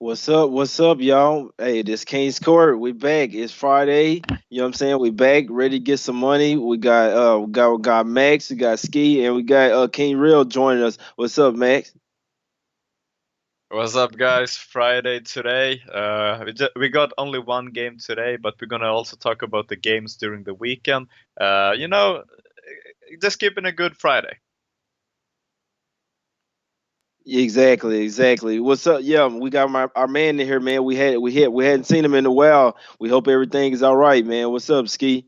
What's up, y'all? Hey, this King's Court. We back. It's Friday. You know what I'm saying? We back, ready to get some money. We got Max, we got Ski, and we got King Real joining us. What's up, Max? What's up, guys? Friday today. We got only one game today, but we're gonna also talk about the games during the weekend. Uh, you know, just keeping a good Friday. Exactly. What's up? Yeah, we got our man in here, man. We hadn't seen him in a while. We hope everything is all right, man. What's up, Ski?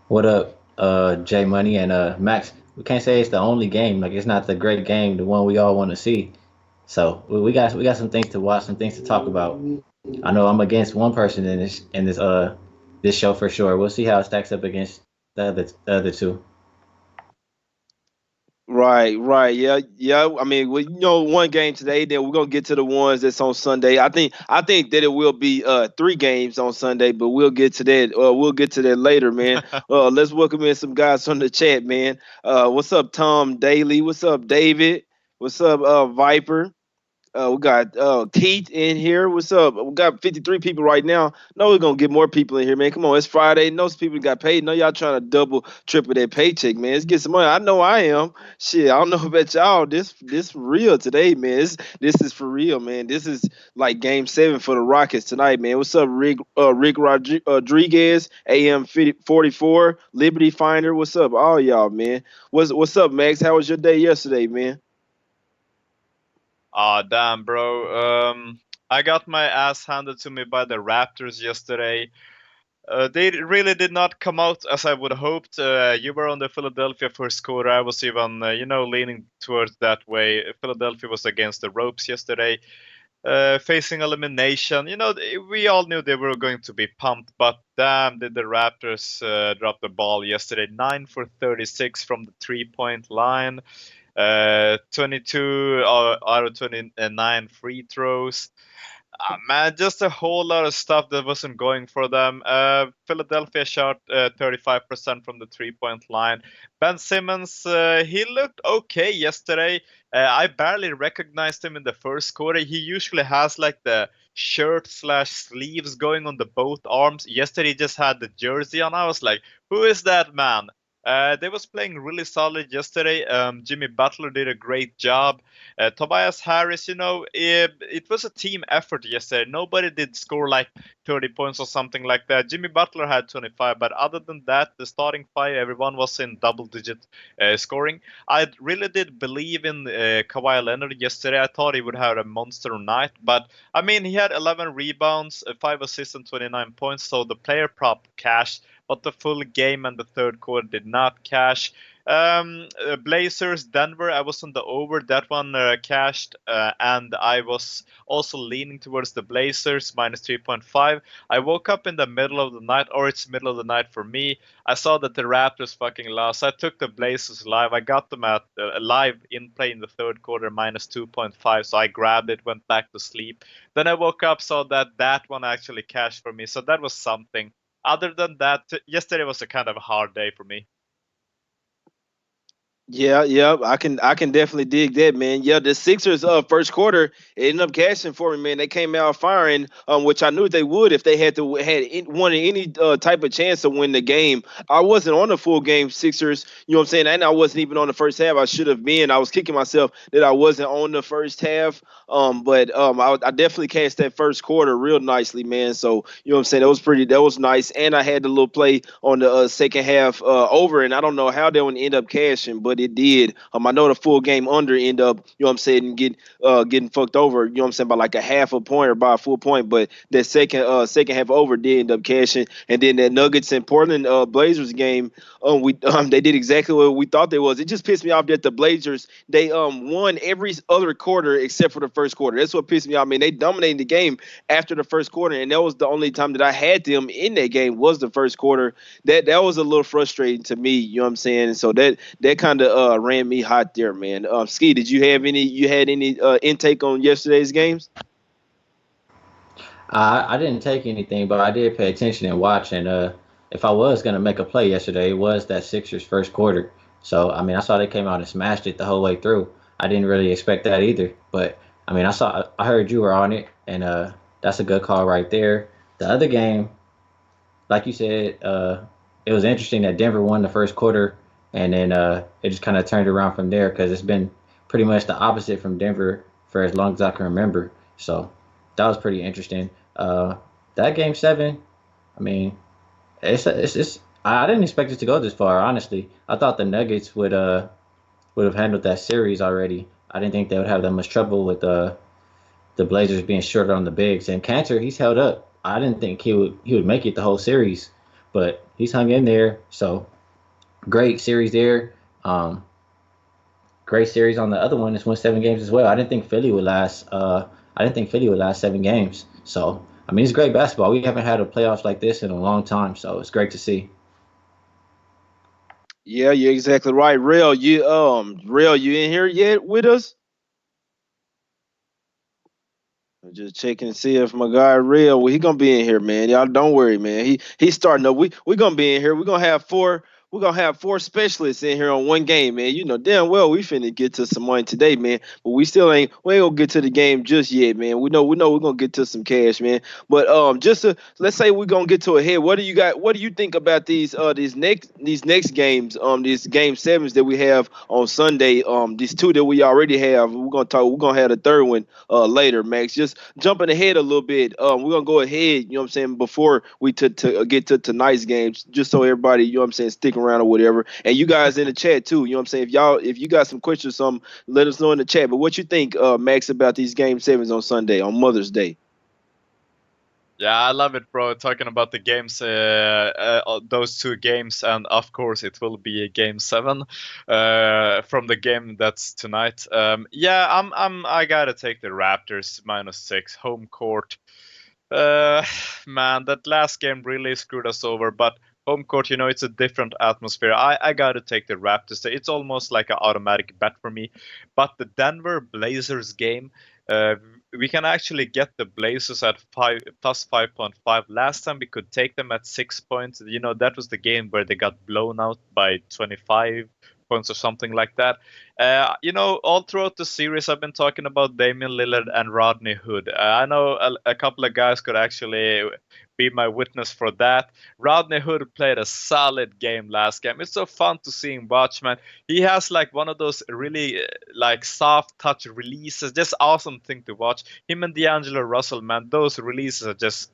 What up, J Money and Max? We can't say it's the only game. Like it's not the great game, the one we all want to see. So we got some things to watch, some things to talk about. I know I'm against one person in this show for sure. We'll see how it stacks up against the other two. Right. Yeah. I mean, one game today. Then we're gonna get to the ones that's on Sunday. I think that it will be three games on Sunday, but we'll get to that. We'll get to that later, man. Let's welcome in some guys from the chat, man. What's up, Tom Daly? What's up, David? What's up, Viper? We got Keith in here. What's up? We got 53 people right now. No, we're gonna get more people in here, man. Come on, it's Friday. No people got paid. No, y'all trying to double, triple that paycheck, man. Let's get some money. I know I am. Shit, I don't know about y'all. This real today, man. This is for real, man. This is like game 7 for the Rockets tonight, man. What's up, Rodriguez, AM 44, Liberty Finder. What's up, all y'all, man? What's up, Max? How was your day yesterday, man? Ah, damn, bro. I got my ass handed to me by the Raptors yesterday. They really did not come out as I would have hoped. You were on the Philadelphia first quarter. I was even, leaning towards that way. Philadelphia was against the ropes yesterday. Facing elimination. We all knew they were going to be pumped, but damn, did the Raptors drop the ball yesterday. 9 for 36 from the 3-point line, 22 out of 29 free throws. Man, just a whole lot of stuff that wasn't going for them. Philadelphia shot 35% from the 3-point line. Ben Simmons, he looked okay yesterday. I barely recognized him in the first quarter. He usually has like the shirt slash sleeves going on the both arms. Yesterday, he just had the jersey on. I was like, who is that man? They was playing really solid yesterday. Jimmy Butler did a great job. Tobias Harris, it was a team effort yesterday. Nobody did score like 30 points or something like that. Jimmy Butler had 25, but other than that, the starting five, everyone was in double-digit scoring. I really did believe in Kawhi Leonard yesterday. I thought he would have a monster night, but I mean, he had 11 rebounds, 5 assists, and 29 points, so the player prop cashed, but the full game and the third quarter did not cash. Blazers, Denver, I was on the over. That one cashed, and I was also leaning towards the Blazers, minus 3.5. I woke up in the middle of the night, or it's middle of the night for me. I saw that the Raptors fucking lost. I took the Blazers live. I got them at live in play in the third quarter, minus 2.5. So I grabbed it, went back to sleep. Then I woke up, saw that one actually cashed for me. So that was something. Other than that, yesterday was a kind of a hard day for me. Yeah, I can definitely dig that, man. Yeah, the Sixers first quarter it ended up cashing for me, man. They came out firing, which I knew they would if they wanted any type of chance to win the game. I wasn't on the full game Sixers, you know what I'm saying, and I wasn't even on the first half. I should have been. I was kicking myself that I wasn't on the first half. But I definitely cashed that first quarter real nicely, man. So you know what I'm saying. That was nice, and I had the little play on the second half over, and I don't know how they would end up cashing, but it did. I know the full game under end up, you know what I'm saying, getting fucked over, you know what I'm saying, by like a half a point or by a full point, but that second half over did end up cashing, and then that Nuggets and Portland Blazers game, we they did exactly what we thought they was. It just pissed me off that the Blazers they won every other quarter except for the first quarter. That's what pissed me off. I mean, they dominated the game after the first quarter, and that was the only time that I had them in that game was the first quarter. That was a little frustrating to me. You know what I'm saying? So that kind of ran me hot there, man. Ski, did you have any? You had any intake on yesterday's games? I didn't take anything, but I did pay attention and watch. And if I was gonna make a play yesterday, it was that Sixers first quarter. So I mean, I saw they came out and smashed it the whole way through. I didn't really expect that either, but I mean, I heard you were on it, and that's a good call right there. The other game, like you said, it was interesting that Denver won the first quarter, and then it just kind of turned around from there because it's been pretty much the opposite from Denver for as long as I can remember. So that was pretty interesting. That game seven, I mean, it's I didn't expect it to go this far. Honestly, I thought the Nuggets would have handled that series already. I didn't think they would have that much trouble with the Blazers being short on the bigs. And Cantor, he's held up. I didn't think he would make it the whole series, but he's hung in there. So great series there. Um, Great series on the other one. It's won 7 games as well. I didn't think Philly would last. I didn't think Philly would last 7 games. So I mean, it's great basketball. We haven't had a playoffs like this in a long time, so it's great to see. Yeah, you're exactly right. Real, you in here yet with us? I'm just checking to see if my guy Real, well, he gonna be in here, man. Y'all don't worry, man. He's starting up. We gonna be in here. We gonna have four. We're gonna have four specialists in here on one game, man. You know damn well we finna get to some money today, man. But we ain't gonna get to the game just yet, man. We know we're gonna get to some cash, man. But just to let's say we're gonna get to a head. What do you think about these next games? These game sevens that we have on Sunday. These two that we already have. We're gonna have a third one later, Max. Just jumping ahead a little bit. We're gonna go ahead, you know what I'm saying, before we to get to tonight's games, just so everybody, you know what I'm saying, stick around or whatever. And you guys in the chat too, you know what I'm saying. If you got some questions or something, let us know in the chat. But what you think, Max, about these game sevens on Sunday, on Mother's Day? Yeah, I love it, bro. Talking about the games, those 2 games, and of course it will be a game 7 from the game that's tonight. Yeah, I gotta take the Raptors -6 home court. Man, that last game really screwed us over, but home court, it's a different atmosphere. I gotta take the Raptors. It's almost like an automatic bet for me. But the Denver Blazers game, we can actually get the Blazers at plus 5.5. Last time we could take them at 6 points. That was the game where they got blown out by 25 points or something like that. All throughout the series, I've been talking about Damian Lillard and Rodney Hood. I know a couple of guys could actually be my witness for that. Rodney Hood played a solid game last game. It's so fun to see him watch, man. He has like one of those really like soft touch releases, just awesome thing to watch. Him and D'Angelo Russell, man, those releases are just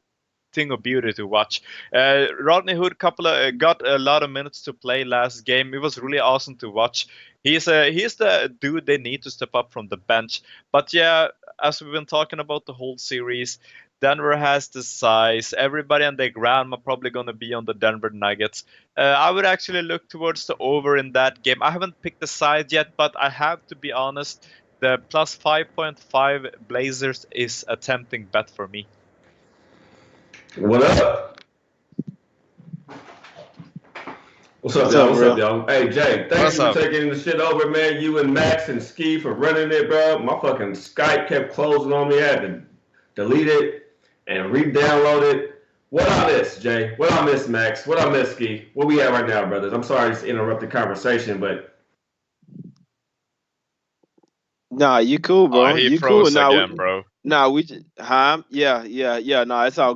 thing of beauty to watch. Rodney Hood got a lot of minutes to play last game. It was really awesome to watch. He's the dude they need to step up from the bench. But yeah, as we've been talking about the whole series, Denver has the size. Everybody and their grandma probably going to be on the Denver Nuggets. I would actually look towards the over in that game. I haven't picked the side yet, but I have to be honest. The plus 5.5 Blazers is a tempting bet for me. What up? What's up, y'all? What's up, y'all? Hey, Jay, thanks for taking the shit over, man. You and Max and Ski for running it, bro. My fucking Skype kept closing on me. I had to delete it and re-download it. What I miss, Jay? What I miss, Max? What I miss, Ski? What we at right now, brothers? I'm sorry to interrupt the conversation, but... Nah, you cool, bro. He you froze cool. again, bro. Nah, yeah. No, it's all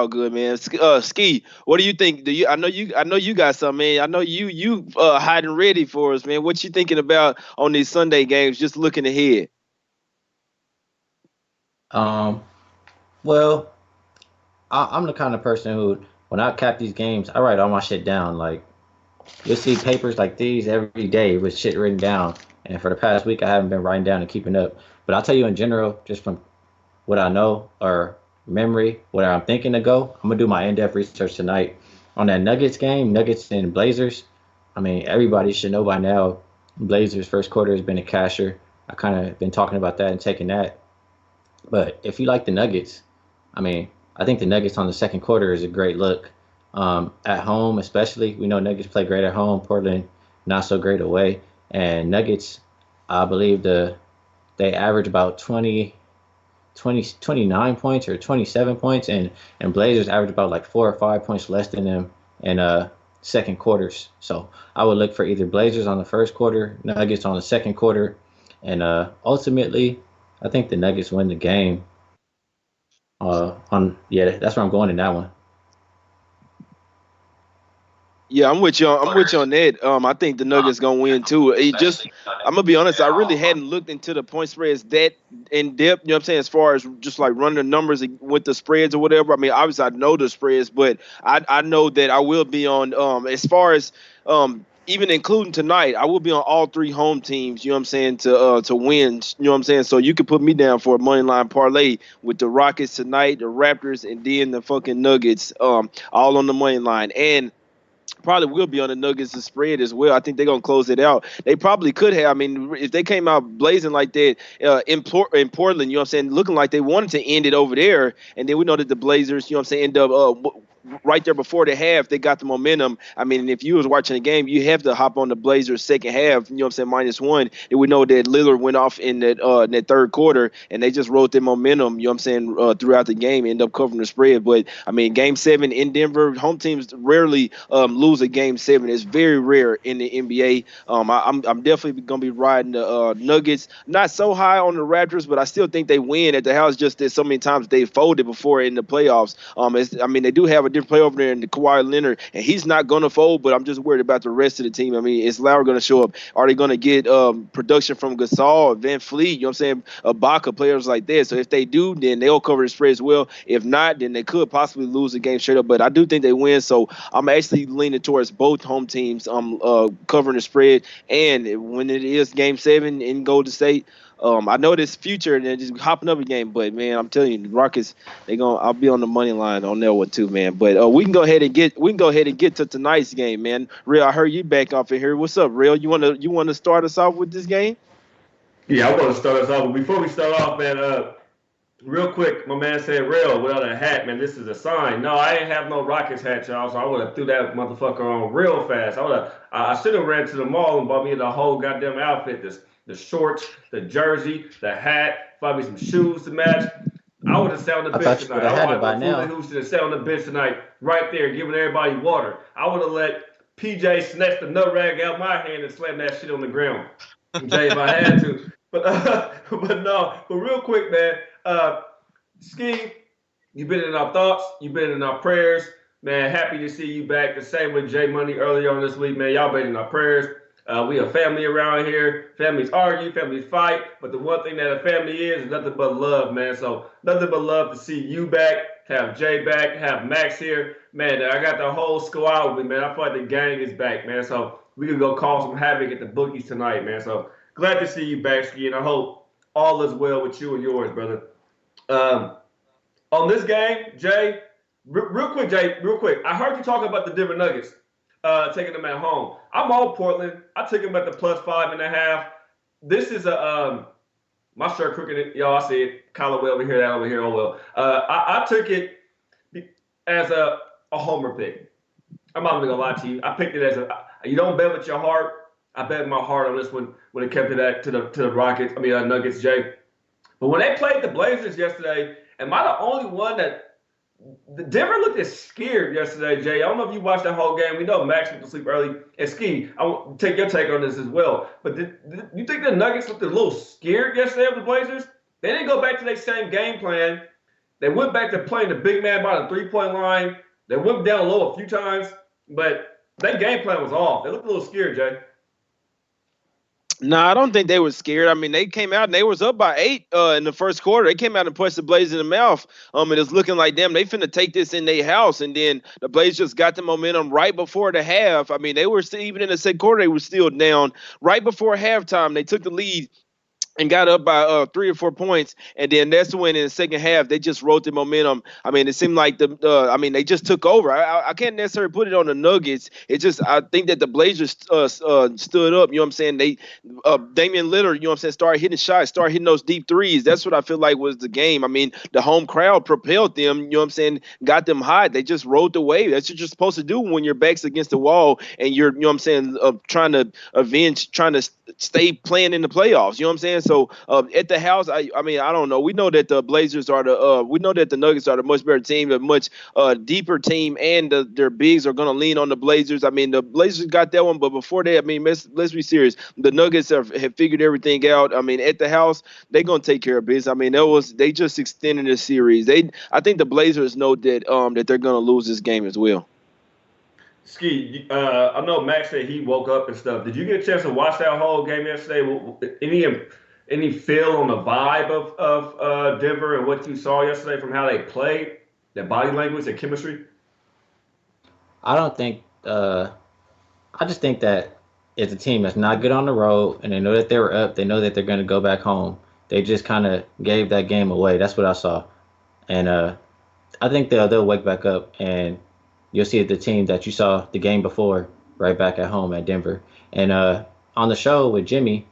good, man. Ski, what do you think? I know you got something, man. I know you hiding ready for us, man. What you thinking about on these Sunday games? Just looking ahead. Well, I'm the kind of person who, when I cap these games, I write all my shit down. Like, you'll see papers like these every day with shit written down. And for the past week, I haven't been writing down and keeping up. But I'll tell you in general, just from what I know or memory, where I'm thinking to go, I'm going to do my in-depth research tonight. On that Nuggets game, Nuggets and Blazers, I mean, everybody should know by now, Blazers first quarter has been a casher. I kind of been talking about that and taking that. But if you like the Nuggets, I mean, I think the Nuggets on the second quarter is a great look. At home, especially, we know Nuggets play great at home. Portland, not so great away. And Nuggets, I believe they average about 29 points or 27 points, and Blazers average about like 4 or 5 points less than them in second quarters. So I would look for either Blazers on the first quarter, Nuggets on the second quarter, and ultimately I think the Nuggets win the game. That's where I'm going in that one. Yeah, I'm with you. I'm with you on that. I think the Nuggets gonna win too. I'm gonna be honest. I really hadn't looked into the point spreads that in depth. You know what I'm saying? As far as just like running the numbers with the spreads or whatever. I mean, obviously I know the spreads, but I know that I will be on. As far as even including tonight, I will be on all three home teams. You know what I'm saying to win. You know what I'm saying? So you could put me down for a money line parlay with the Rockets tonight, the Raptors, and then the fucking Nuggets. All on the money line and. Probably will be on the Nuggets to spread as well. I think they're gonna close it out. They probably could have. I mean, if they came out blazing like that in Portland, you know what I'm saying, looking like they wanted to end it over there, and then we know that the Blazers, you know what I'm saying, end up right there before the half, they got the momentum. I mean, if you was watching the game, you have to hop on the Blazers second half, you know what I'm saying, -1. And we know that Lillard went off in that third quarter, and they just rode their momentum, you know what I'm saying, throughout the game, end up covering the spread. But, I mean, Game 7 in Denver, home teams rarely lose a Game 7. It's very rare in the NBA. I'm definitely going to be riding the Nuggets. Not so high on the Raptors, but I still think they win at the house, just that so many times they folded before in the playoffs. I mean, they do have a different play over there in the Kawhi Leonard, and he's not going to fold, but I'm just worried about the rest of the team. I mean, is Lowry going to show up? Are they going to get production from Gasol, Van Fleet, you know what I'm saying, Ibaka, players like that? So if they do, then they'll cover the spread as well. If not, then they could possibly lose the game straight up, but I do think they win, so I'm actually leaning towards both home teams covering the spread, and when it is Game 7 in Golden State, I know this future and they're just hopping up a game, but man, I'm telling you, the Rockets, I'll be on the money line on that one too, man. But we can go ahead and get to tonight's game, man. Real, I heard you back off in here. What's up, Real? You wanna start us off with this game? Yeah, I want to start us off. But before we start off, man, real quick, my man said, "Real, without a hat, man, this is a sign." No, I ain't have no Rockets hat, y'all. So I would have threw that motherfucker on real fast. I should have ran to the mall and bought me the whole goddamn outfit. The shorts, the jersey, the hat, probably some shoes to match. I would have sat on the bench tonight. I would have sat on the bench tonight, right there, giving everybody water. I would have let PJ snatch the nut rag out my hand and slam that shit on the ground. Jay, if I had to. But real quick, man. Ski, you've been in our thoughts. You've been in our prayers. Man, happy to see you back. The same with Jay Money earlier on this week, man. Y'all been in our prayers. We a family around here. Families argue, families fight. But the one thing that a family is nothing but love, man. So nothing but love to see you back, have Jay back, have Max here. Man, I got the whole squad with me, man. I feel like the gang is back, man. So we can go cause some havoc at the bookies tonight, man. So glad to see you back, Ski, and I hope all is well with you and yours, brother. On this game, Jay, real quick. I heard you talking about the Denver Nuggets taking them at home. I'm on Portland. I took them at the +5.5. This is my shirt crooked. Y'all, I see it. Callaway over here, that over here. Oh well. I took it as a homer pick. I'm not gonna lie to you. I picked it as you don't bet with your heart. I bet my heart on this one when it came to that to the Rockets. Nuggets, Jay. But when they played the Blazers yesterday, am I the only one that Denver looked as scared yesterday, Jay? I don't know if you watched that whole game. We know Max went to sleep early. And Ski, I want to take your take on this as well. But did you think the Nuggets looked a little scared yesterday of the Blazers? They didn't go back to their same game plan. They went back to playing the big man by the three-point line. They went down low a few times, but that game plan was off. They looked a little scared, Jay. No, I don't think they were scared. I mean, they came out and they was up by 8 in the first quarter. They came out and punched the Blazers in the mouth. And it's looking like, damn, they finna take this in their house. And then the Blazers just got the momentum right before the half. I mean, they were still, even in the second quarter, they were still down. Right before halftime, they took the lead and got up by 3 or 4 points, and then that's when in the second half they just rode the momentum. I mean, it seemed like they just took over. I can't necessarily put it on the Nuggets. It's just I think that the Blazers stood up. You know what I'm saying? They Damian Lillard, you know what I'm saying, started hitting shots, started hitting those deep threes. That's what I feel like was the game. I mean, the home crowd propelled them. You know what I'm saying? Got them hot. They just rode the wave. That's what you're supposed to do when your back's against the wall and you're, you know what I'm saying, trying to stay playing in the playoffs. You know what I'm saying? saying? So at the house, I mean, I don't know. We know that the Blazers are we know that the Nuggets are the much better team, a much deeper team, and their bigs are going to lean on the Blazers. I mean, the Blazers got that one, but before that, I mean, let's be serious. The Nuggets have figured everything out. I mean, at the house, they're going to take care of business. I mean, they just extended the series. I think the Blazers know that that they're going to lose this game as well. Ski, I know Max said he woke up and stuff. Did you get a chance to watch that whole game yesterday? Any feel on the vibe of Denver and what you saw yesterday from how they played, their body language, their chemistry? I don't think. I just think that it's a team that's not good on the road, and they know that they were up. They know that they're going to go back home. They just kind of gave that game away. That's what I saw, and I think they'll wake back up, and you'll see the team that you saw the game before right back at home at Denver. And on the show with Jimmy,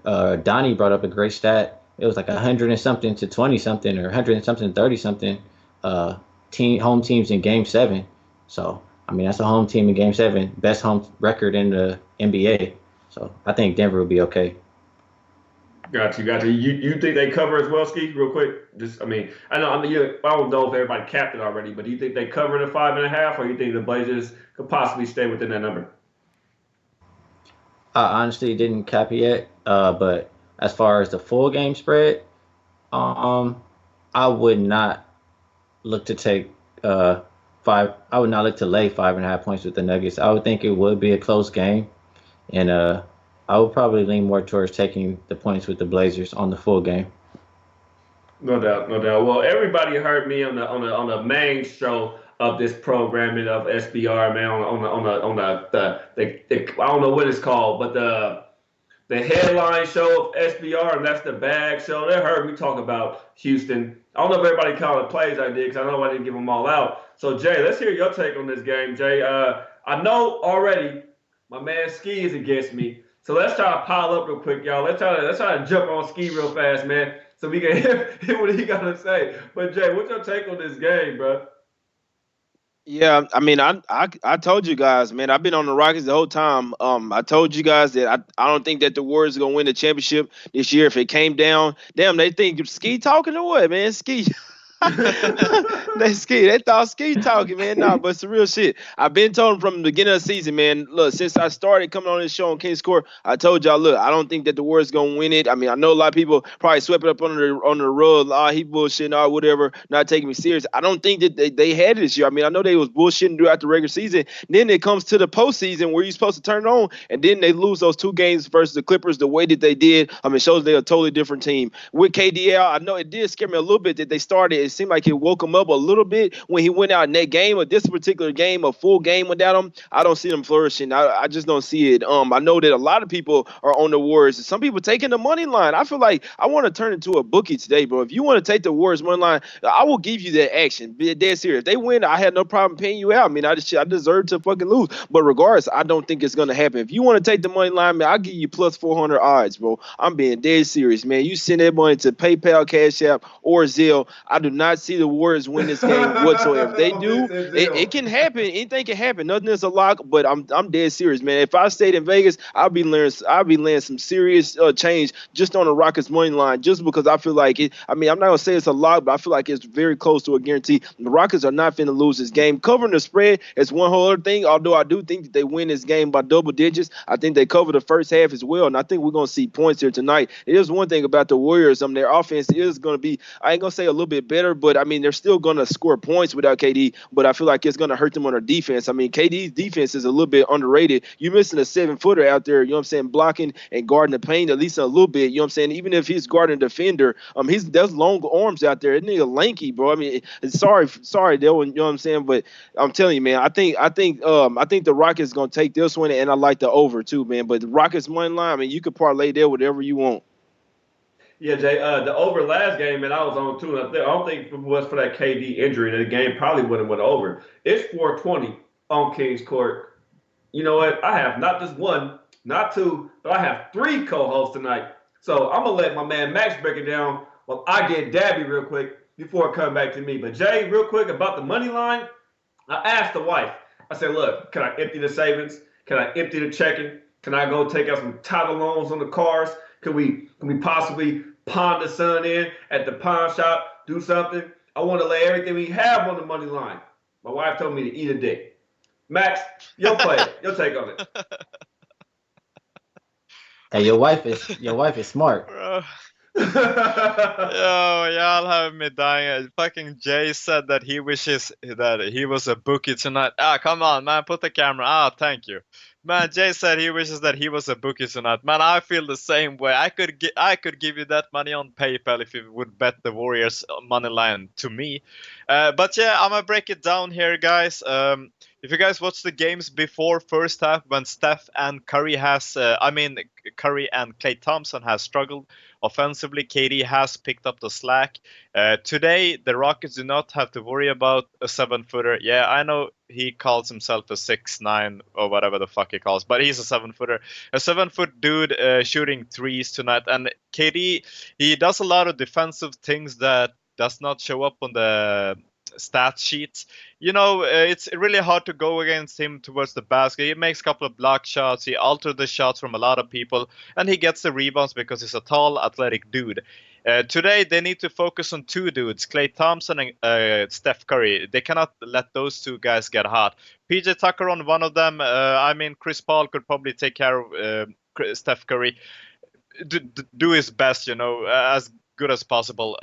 Donnie brought up a great stat. It was like 100 and something to 20 something, or 100 and something to 30 something. Home teams in Game 7. So I mean, that's a home team in Game 7, best home record in the NBA. So I think Denver will be okay. Got you. You think they cover as well, Ski? Real quick, just I don't know if everybody capped it already, but do you think they cover the 5.5, or you think the Blazers could possibly stay within that number? I honestly didn't cap it yet, but as far as the full game spread, I would not look to take 5. I would not look to lay 5.5 points with the Nuggets. I would think it would be a close game, and I would probably lean more towards taking the points with the Blazers on the full game. No doubt. Well, everybody heard me on the main show of this programming of SBR, man. On the I don't know what it's called, but the headline show of SBR, and that's the bag show. They heard me talk about Houston. I don't know if everybody called the plays I did, because I know I didn't give them all out. So Jay, let's hear your take on this game, Jay. I know already my man Ski is against me. So let's try to pile up real quick, y'all. Let's try to jump on Ski real fast, man, so we can hear what he got to say. But Jay, what's your take on this game, bro? Yeah, I mean, I told you guys, man, I've been on the Rockets the whole time. I told you guys that I don't think that the Warriors are gonna win the championship this year. If it came down, damn, they think Ski talking or what, man? Ski. They thought Ski talking, man. Nah, but it's the real shit. I've been told them from the beginning of the season, man. Look, since I started coming on this show on King's Court, I told y'all, look, I don't think that the Warriors gonna win it. I mean, I know a lot of people probably swept it up on the rug. He bullshitting, whatever, not taking me serious. I don't think that they had it this year. I mean, I know they was bullshitting throughout the regular season. Then it comes to the postseason where you're supposed to turn it on, and then they lose those 2 games versus the Clippers the way that they did. I mean, it shows they're a totally different team. With KDL, I know it did scare me a little bit that they started. It seemed like it woke him up a little bit when he went out in that game, or this particular game, a full game without him. I don't see them flourishing. I just don't see it. I know that a lot of people are on the Warriors. Some people taking the money line. I feel like I want to turn into a bookie today, bro. If you want to take the Warriors money line, I will give you that action. Be dead serious. If they win, I had no problem paying you out. I mean, I deserve to fucking lose. But regardless, I don't think it's gonna happen. If you want to take the money line, man, I'll give you plus 400 odds, bro. I'm being dead serious, man. You send that money to PayPal, Cash App, or Zelle. I do not see the Warriors win this game whatsoever. If they do, it can happen. Anything can happen. Nothing is a lock. But I'm dead serious, man. If I stayed in Vegas, I'll be laying some serious change just on the Rockets money line, just because I feel like it. I mean, I'm not gonna say it's a lock, but I feel like it's very close to a guarantee. The Rockets are not finna lose this game. Covering the spread is one whole other thing. Although I do think that they win this game by double digits, I think they cover the first half as well, and I think we're gonna see points here tonight. It is one thing about the Warriors. Their offense is gonna be, I ain't gonna say a little bit better, but I mean they're still gonna score points without KD. But I feel like it's gonna hurt them on their defense. I mean, KD's defense is a little bit underrated. You're missing a 7-footer out there, you know what I'm saying, blocking and guarding the paint at least a little bit. You know what I'm saying? Even if he's guarding a defender, there's long arms out there. That nigga lanky, bro. I mean, sorry, Dylan, you know what I'm saying? But I'm telling you, man, I think the Rockets gonna take this one, and I like the over too, man. But the Rockets money line, I mean, you could parlay there whatever you want. Yeah, Jay, the over last game, man, I was on too. I don't think if it was for that KD injury, the game probably would have went over. It's 420 on King's Court. You know what? I have not just one, not two, but I have 3 co-hosts tonight. So I'm going to let my man Max break it down while I get Dabby real quick before it comes back to me. But Jay, real quick about the money line, I asked the wife. I said, look, can I empty the savings? Can I empty the checking? Can I go take out some title loans on the cars? Can we possibly pawn the son in at the pawn shop, do something? I want to lay everything we have on the money line. My wife told me to eat a dick. Max, your take on it. Hey, your wife is smart. Bro. Yo, y'all have me dying. Fucking Jay said that he wishes that he was a bookie tonight. Ah, come on, man, put the camera. Ah, thank you. Man, Jay said he wishes that he was a bookie tonight. Man, I feel the same way. I could give you that money on PayPal if you would bet the Warriors money line to me. But yeah, I'm gonna break it down here, guys. If you guys watched the games before first half when Steph and Curry and Klay Thompson has struggled offensively, KD has picked up the slack. Today, the Rockets do not have to worry about a 7-footer. Yeah, I know he calls himself a 6'9" or whatever the fuck he calls, but he's a 7-footer. A 7-foot dude shooting threes tonight. And KD, he does a lot of defensive things that does not show up on the stat sheets. You know, it's really hard to go against him towards the basket. He makes a couple of block shots. He alters the shots from a lot of people, and he gets the rebounds because he's a tall, athletic dude. Today, they need to focus on two dudes, Klay Thompson and Steph Curry. They cannot let those two guys get hot. PJ Tucker on one of them. Chris Paul could probably take care of Steph Curry. Do his best, you know, as good as possible.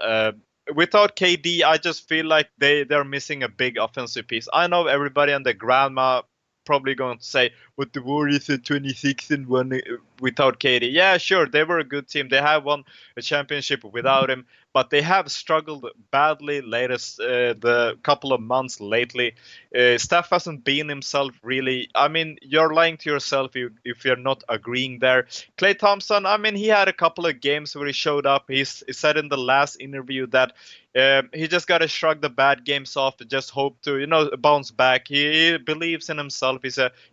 Without KD, I just feel like they're missing a big offensive piece. I know everybody and their grandma probably going to say, but the Warriors are 26-1 without KD. Yeah, sure, they were a good team. They have won a championship without him, but they have struggled badly the couple of months lately. Steph hasn't been himself really. I mean, you're lying to yourself if you're not agreeing there. Klay Thompson, I mean, he had a couple of games where he showed up. He said in the last interview that he just got to shrug the bad games off, just hope to, bounce back. He believes in himself.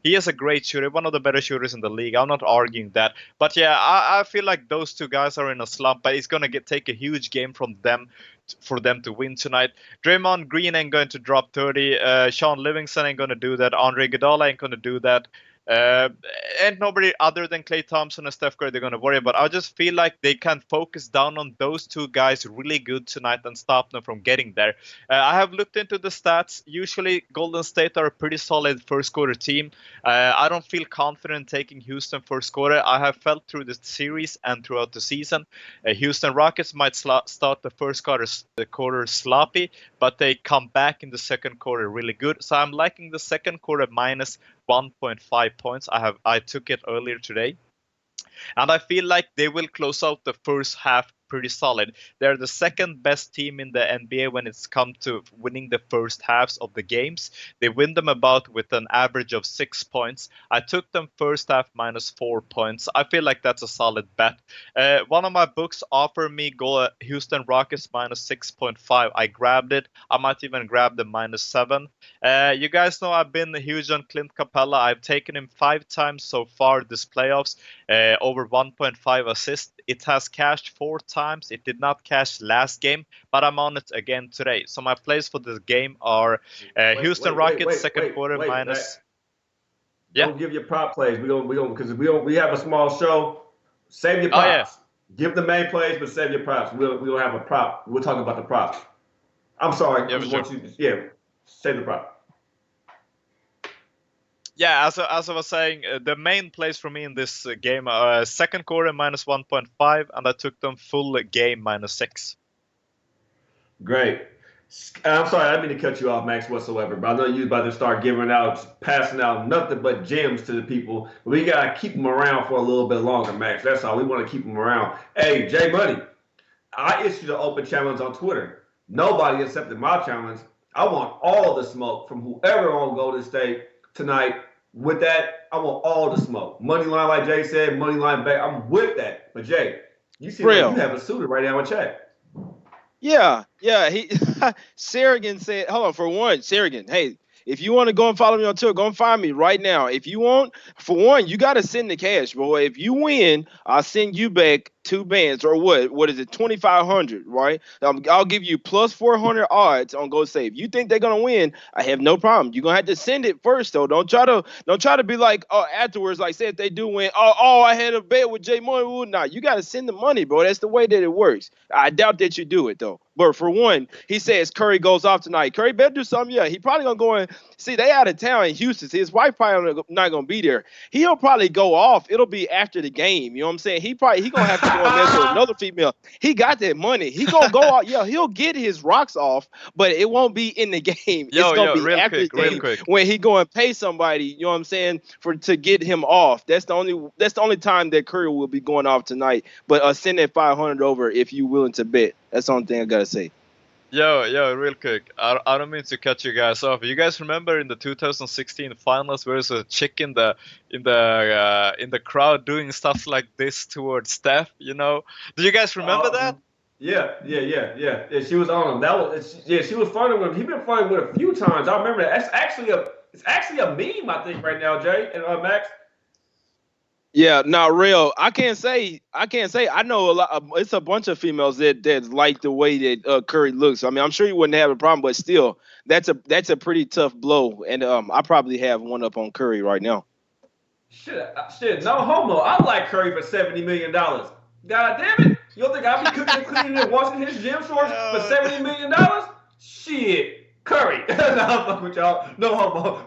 He is a great shooter, one of the better shooters in the league. I'm not arguing that. But yeah, I feel like those two guys are in a slump, but it's going to take a huge game from them for them to win tonight. Draymond Green ain't going to drop 30. Sean Livingston ain't going to do that. Andre Iguodala ain't going to do that. And nobody other than Klay Thompson and Steph Curry they're going to worry about. I just feel like they can focus down on those two guys really good tonight and stop them from getting there. I have looked into the stats. Usually Golden State are a pretty solid first quarter team. I don't feel confident taking Houston first quarter. I have felt through the series and throughout the season. Houston Rockets might start the first quarter sloppy, but they come back in the second quarter really good. So I'm liking the second quarter minus 1.5 points. I took it earlier today, and I feel like they will close out the first half pretty solid. They're the second best team in the NBA when it's come to winning the first halves of the games. They win them about with an average of 6 points. I took them first half minus 4 points. I feel like that's a solid bet. One of my books offered me Houston Rockets minus 6.5. I grabbed it. I might even grab the minus 7. You guys know I've been huge on Clint Capella. I've taken him 5 times so far this playoffs, over 1.5 assists. It has cashed 4 times. It did not cash last game, but I'm on it again today. So my plays for this game are Houston Rockets second quarter minus. Yeah. Don't give your prop plays. We have a small show. Save your props. Give the main plays, but save your props. We'll have a prop. We'll talk about the props. I'm sorry. Save the prop. Yeah, as I was saying, the main plays for me in this game are second quarter minus 1.5, and I took them full game minus 6. Great. I'm sorry, I didn't mean to cut you off, Max, whatsoever, but I know you're about to start passing out nothing but gems to the people. We got to keep them around for a little bit longer, Max. That's all. We want to keep them around. Hey, Jay Money, I issued an open challenge on Twitter. Nobody accepted my challenge. I want all the smoke from whoever on Golden State tonight. With that, I want all the smoke. Money line, like Jay said, money line back. I'm with that. But Jay, you see like you have a suitor right now in chat. Yeah. He Sarrigan said, hold on, for one, Sarrigan, hey, if you want to go and follow me on Twitter, go and find me right now. If you want, for one, you got to send the cash, boy. If you win, I'll send you back 2 bands or what is it, 2,500, right? I'll give you plus 400 odds on Go Save. You think they're gonna win? I have no problem. You're gonna have to send it first though. Don't try to be like, oh, afterwards, like say if they do win, oh I had a bet with Jay Money. Well, nah, you gotta send the money, bro. That's the way that it works. I doubt that you do it though. But for one, he says Curry goes off tonight. Curry better do something. Yeah, he probably gonna go and see they out of town in Houston. See, his wife probably not gonna be there. He'll probably go off. It'll be after the game. You know what I'm saying? He gonna have to go and mess with another female. He got that money. He gonna go out. Yeah, he'll get his rocks off, but it won't be in the game. It's gonna be after the game when he go and pay somebody. You know what I'm saying, to get him off. That's the only time that Curry will be going off tonight. But send that 500 over if you willing to bet. That's the only thing I gotta say. Yo, real quick. I don't mean to cut you guys off. You guys remember in the 2016 finals where there's a chick in the crowd doing stuff like this towards Steph? You know, do you guys remember that? Yeah. She was on him. She was funny with him. He's been funny with a few times. I remember that. It's actually a meme, I think, right now, Jay and Max. Yeah, not real. I can't say. I know a lot. It's a bunch of females that like the way that Curry looks. I mean, I'm sure you wouldn't have a problem, but still, that's a pretty tough blow. And I probably have one up on Curry right now. Shit, no homo. I like Curry for $70 million. God damn it! You don't think I'll be cooking and cleaning and washing his gym shorts for $70 million? Shit, Curry. No, I'm fucking with y'all. No homo.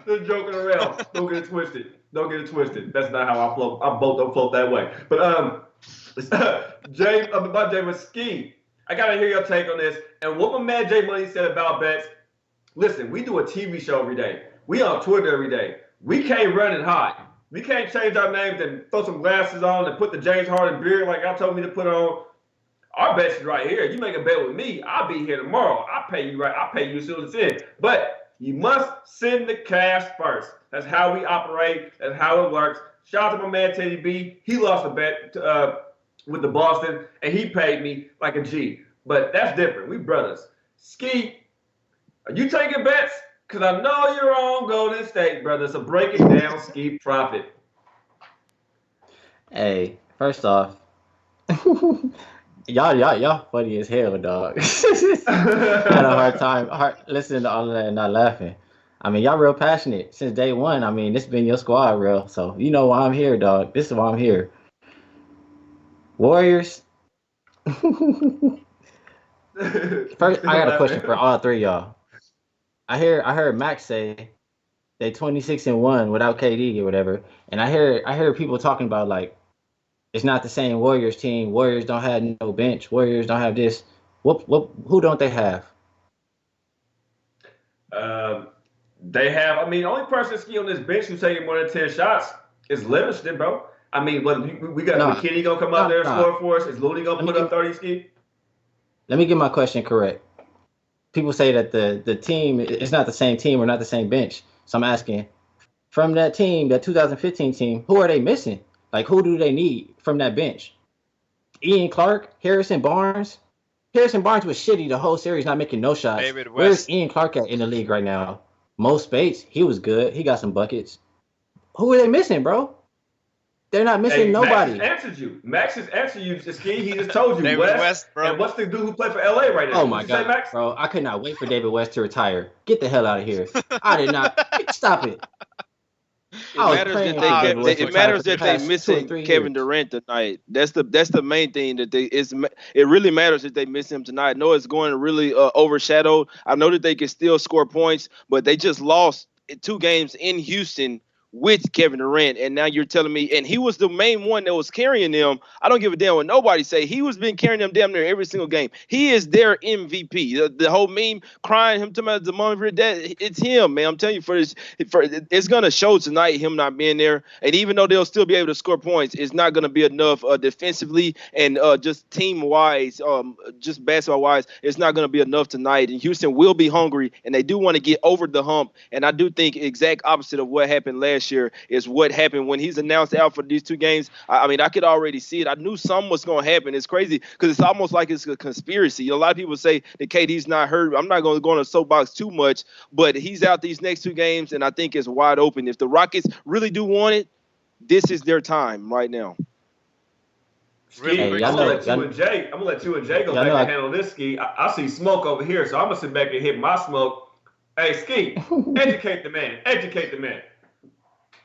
Just joking around. Don't get it twisted. That's not how I float. I both don't float that way. But Jay, about Jay Ski, I gotta hear your take on this. And what my man Jay Money said about bets. Listen, we do a TV show every day. We on Twitter every day. We can't run it hot. We can't change our names and throw some glasses on and put the James Harden beard like y'all told me to put on. Our bets is right here. You make a bet with me, I'll be here tomorrow. I'll pay you as soon as it's in. But you must send the cash first. That's how we operate. That's how it works. Shout out to my man Teddy B. He lost a bet with the Boston, and he paid me like a G. But that's different. We brothers. Ski, are you taking bets? Because I know you're on Golden State, brother. So break it down, Ski Profit. Hey, first off, y'all funny as hell, dog. I had a hard time listening to all of that and not laughing. I mean, y'all real passionate since day one. I mean, this been your squad, real. So you know why I'm here, dog. This is why I'm here. Warriors. First, I got a question for all three of y'all. I heard Max say they 26-1 without KD or whatever, and I heard people talking about like it's not the same Warriors team. Warriors don't have no bench. Warriors don't have this. Who don't they have? They have. I mean, the only person Ski on this bench who's taking more than 10 shots is Livingston, bro. I mean, we got McKinney gonna come out there and score for us. Is Looney gonna put up 30, Ski? Let me get my question correct. People say that the team is not the same team or not the same bench. So I'm asking, from that team, that 2015 team, who are they missing? Like, who do they need from that bench? Ian Clark, Harrison Barnes. Harrison Barnes was shitty the whole series, not making no shots. Where's Ian Clark at in the league right now? Mo Spates, he was good. He got some buckets. Who are they missing, bro? They're not missing nobody. Max has answered you, Ski. He just told you. David West, bro. And what's the dude who played for LA right now? Oh my God, Max? Bro! I could not wait for David West to retire. Get the hell out of here! I did not. Stop it. It matters that they missing Kevin Durant tonight. That's the main thing it really matters that they miss him tonight. I know it's going to really overshadow. I know that they can still score points, but they just lost 2 games in Houston with Kevin Durant, and now you're telling me, and he was the main one that was carrying them. I don't give a damn what nobody say. He was been carrying them damn near every single game. He is their MVP. The whole meme crying him to the moment for that, it's him, man. I'm telling you, it's gonna show tonight him not being there. And even though they'll still be able to score points, it's not gonna be enough defensively and just team wise, just basketball wise. It's not gonna be enough tonight. And Houston will be hungry, and they do want to get over the hump. And I do think exact opposite of what happened last year is what happened when he's announced out for these 2 games. I mean, I could already see it. I knew something was going to happen. It's crazy because it's almost like it's a conspiracy. A lot of people say that KD's not hurt. I'm not going to go on a soapbox too much, but he's out these next 2 games, and I think it's wide open. If the Rockets really do want it, this is their time right now. Real Ski, quick, I'm gonna let y'all- you and Jay. I'm gonna let you and Jay go Y'all back know and handle this, Ski. I see smoke over here, so I'm gonna sit back and hit my smoke. Hey, Ski, educate the man. Educate the man.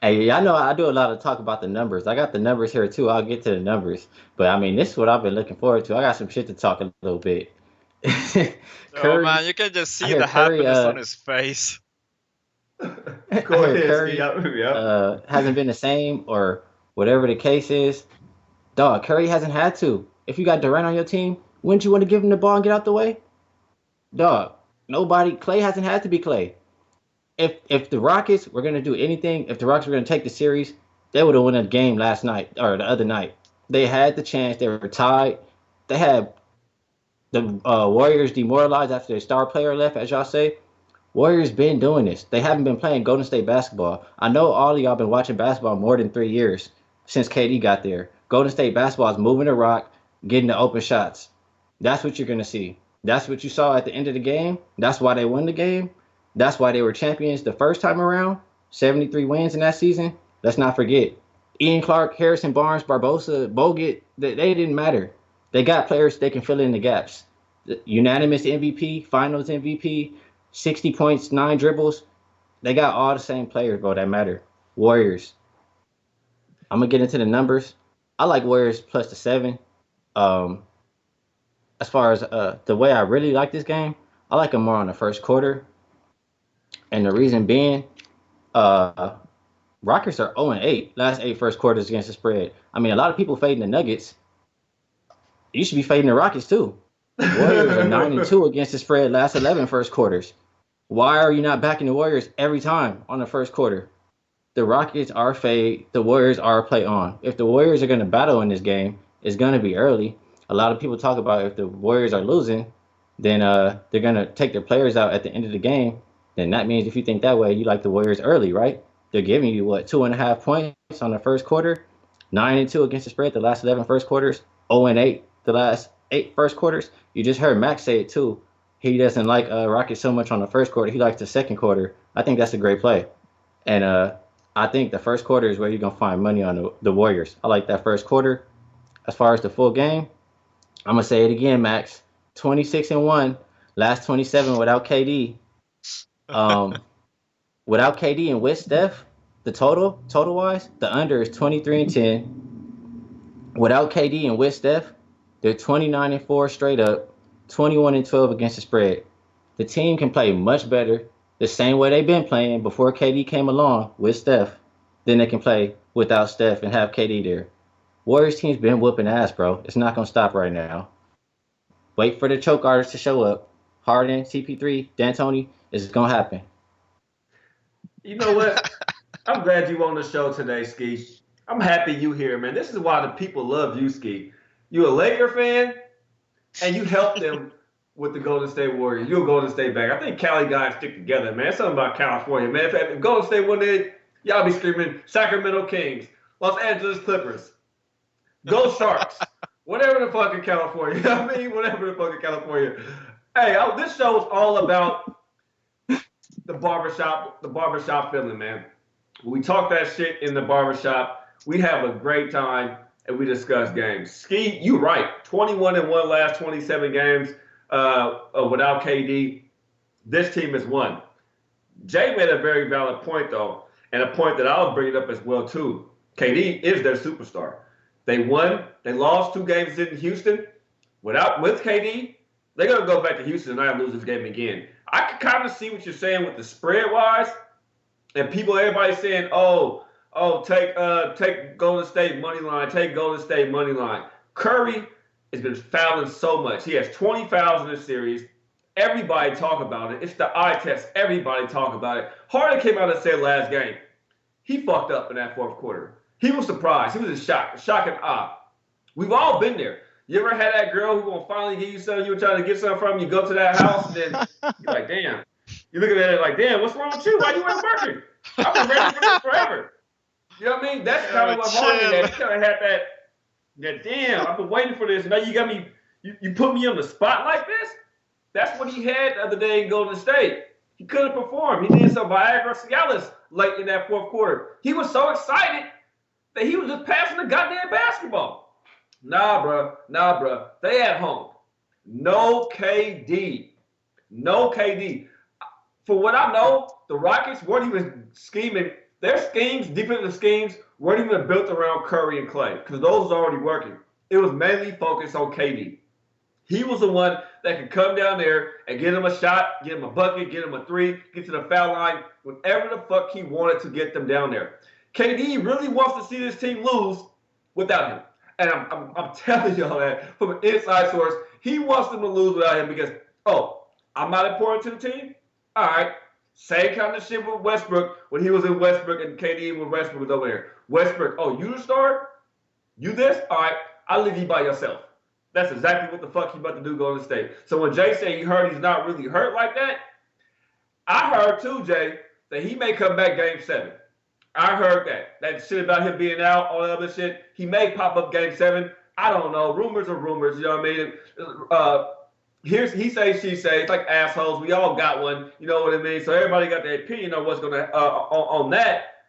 Hey, y'all know I do a lot of talk about the numbers. I got the numbers here too. I'll get to the numbers. But I mean, this is what I've been looking forward to. I got some shit to talk a little bit. Oh Curry, man, you can just I see hear the Curry, happiness on his face. I Go hear ahead, Curry, Ski. Yeah. hasn't been the same or whatever the case is. Dog, Curry hasn't had to. If you got Durant on your team, wouldn't you want to give him the ball and get out the way? Dog, nobody. Clay hasn't had to be Clay. If the Rockets were gonna do anything, if the Rockets were gonna take the series, they would have won a game last night or the other night. They had the chance. They were tied. They had the Warriors demoralized after their star player left, as y'all say. Warriors been doing this. They haven't been playing Golden State basketball. I know all of y'all been watching basketball more than 3 years since KD got there. Golden State basketball is moving the rock, getting the open shots. That's what you're gonna see. That's what you saw at the end of the game. That's why they won the game. That's why they were champions the first time around. 73 wins in that season. Let's not forget. Ian Clark, Harrison Barnes, Barbosa, Bogut, they didn't matter. They got players they can fill in the gaps. The unanimous MVP, finals MVP, 60 points, 9 dribbles. They got all the same players, bro, that matter. Warriors. I'm going to get into the numbers. I like Warriors plus the 7. Um, as far as the way I really like this game, I like them more on the first quarter. And the reason being, Rockets are 0-8 last 8 first quarters against the spread. I mean, a lot of people fading the Nuggets. You should be fading the Rockets too. Warriors are 9-2 against the spread last 11 first quarters. Why are you not backing the Warriors every time on the first quarter? The Rockets are fade. The Warriors are play on. If the Warriors are going to battle in this game, it's going to be early. A lot of people talk about if the Warriors are losing, then they're going to take their players out at the end of the game. Then that means if you think that way, you like the Warriors early, right? They're giving you, 2.5 points on the first quarter, 9-2 against the spread the last 11 first quarters, 0-8 the last 8 first quarters. You just heard Max say it too. He doesn't like Rockets so much on the first quarter. He likes the second quarter. I think that's a great play. And I think the first quarter is where you're going to find money on the Warriors. I like that first quarter. As far as the full game, I'm going to say it again, Max. 26-1, last 27 without KD. Without KD and with Steph, the total-wise, the under is 23-10. Without KD and with Steph, they're 29-4 straight up, 21-12 against the spread. The team can play much better the same way they've been playing before KD came along with Steph. Then they can play without Steph and have KD there. Warriors team's been whooping ass, bro. It's not going to stop right now. Wait for the choke artists to show up. Harden, CP3, D'Antoni, it's going to happen. You know what? I'm glad you on the show today, Ski. I'm happy you here, man. This is why the people love you, Ski. You a Laker fan, and you help them with the Golden State Warriors. You're a Golden State back. I think Cali guys stick together, man. Something about California, man. If Golden State won it, y'all be screaming Sacramento Kings, Los Angeles Clippers, Go Sharks, whatever the fuck in California. I mean, whatever the fuck in California. Hey, this show is all about the barbershop feeling, man. When we talk that shit in the barbershop, we have a great time and we discuss games. Ski, you right. 21-1 last 27 games without KD. This team has won. Jay made a very valid point, though, and a point that I'll bring it up as well, too. KD is their superstar. They won. They lost 2 games in Houston. With KD, they're going to go back to Houston tonight and lose this game again. I can kind of see what you're saying with the spread-wise. And everybody's saying, take Golden State money line, take Golden State money line. Curry has been fouling so much. He has 20 fouls in this series. Everybody talk about it. It's the eye test. Everybody talk about it. Harden came out and said last game, he fucked up in that fourth quarter. He was surprised. He was in shock and awe. We've all been there. You ever had that girl who gonna finally give you something you were trying to get something from? You go to that house and then you're like, damn. You look at it like, damn, what's wrong with you? Why you ain't working? I've been ready for this forever. You know what I mean? That's kind of what Harden had. He kind of had that, damn, I've been waiting for this. Now you got me, you put me on the spot like this? That's what he had the other day in Golden State. He couldn't perform. He did some Viagra Cialis late in that fourth quarter. He was so excited that he was just passing the goddamn basketball. Nah, bro. They at home. No KD. No KD. For what I know, the Rockets weren't even scheming. Their schemes, defensive schemes, weren't even built around Curry and Clay because those was already working. It was mainly focused on KD. He was the one that could come down there and get him a shot, get him a bucket, get him a three, get to the foul line, whenever the fuck he wanted to get them down there. KD really wants to see this team lose without him. And I'm telling y'all that from an inside source, he wants them to lose without him because, I'm not important to the team? All right. Same kind of shit with Westbrook when he was in Westbrook and KD when Westbrook was over there. Westbrook, you the star? You this? All right. I'll leave you by yourself. That's exactly what the fuck he about to do Golden State. So when Jay said he heard he's not really hurt like that, I heard too, Jay, that he may come back game 7. I heard that. That shit about him being out, all that other shit. He may pop up game 7. I don't know. Rumors are rumors, you know what I mean? He say, she say. It's like assholes. We all got one, you know what I mean? So everybody got their opinion on what's going to, on that.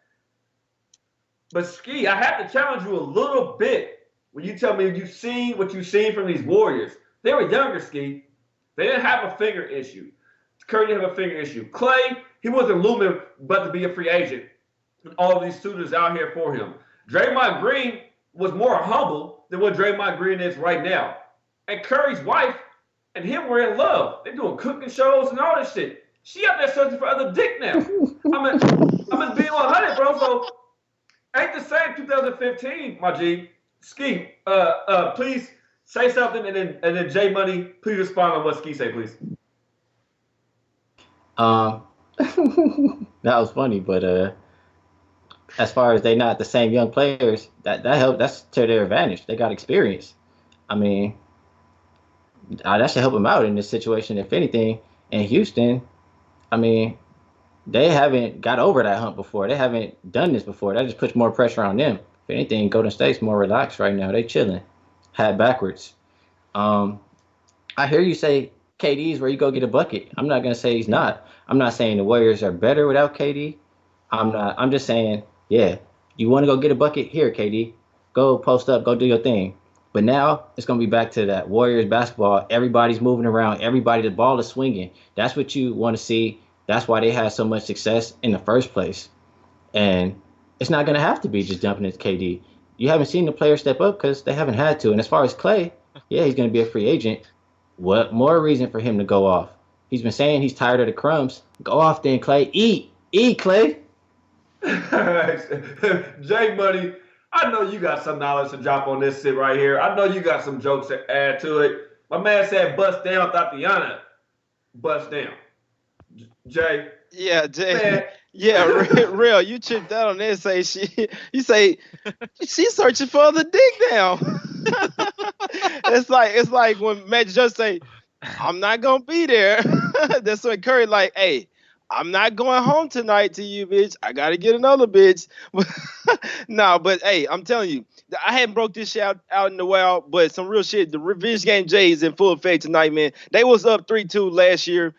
But Ski, I have to challenge you a little bit. When you tell me you've seen what you've seen from these Warriors, they were younger, Ski. They didn't have a finger issue. Curry didn't have a finger issue. Clay, he wasn't looming but to be a free agent. With all of these suitors out here for him. Draymond Green was more humble than what Draymond Green is right now. And Curry's wife and him were in love. They're doing cooking shows and all this shit. She out there searching for other dick now. I'm just being 100, bro. So ain't the same 2015, my G. Ski, please say something, and then J Money, please respond on what Ski say, please. That was funny, but as far as they not the same young players, that helped. That's to their advantage. They got experience. I mean, that should help them out in this situation. If anything, in Houston, I mean, they haven't got over that hump before. They haven't done this before. That just puts more pressure on them. If anything, Golden State's more relaxed right now. They chilling, hat backwards. I hear you say KD's where you go get a bucket. I'm not gonna say he's not. I'm not saying the Warriors are better without KD. I'm not. I'm just saying, yeah, you want to go get a bucket? Here, KD, go post up, go do your thing. But now it's gonna be back to that Warriors basketball. Everybody's moving around. The ball is swinging. That's what you want to see. That's why they had so much success in the first place. And it's not going to have to be just jumping into KD. You haven't seen the players step up because they haven't had to. And as far as Clay, yeah, he's going to be a free agent. What more reason for him to go off? He's been saying he's tired of the crumbs. Go off then, Clay. Eat, Clay. Jay Money, I know you got some knowledge to drop on this shit right here. I know you got some jokes to add to it. My man said bust down, Tatiana. Bust down. Jay. Yeah, Jay. Man. Yeah, real. You tripped out on that. You say she's searching for other dick now. it's like when Matt just say, "I'm not gonna be there." That's when Curry like, "Hey, I'm not going home tonight to you, bitch. I gotta get another bitch." No, but hey, I'm telling you, I hadn't broke this shit out in a while, but some real shit. The revenge game J is in full effect tonight, man. They was up 3-2 last year.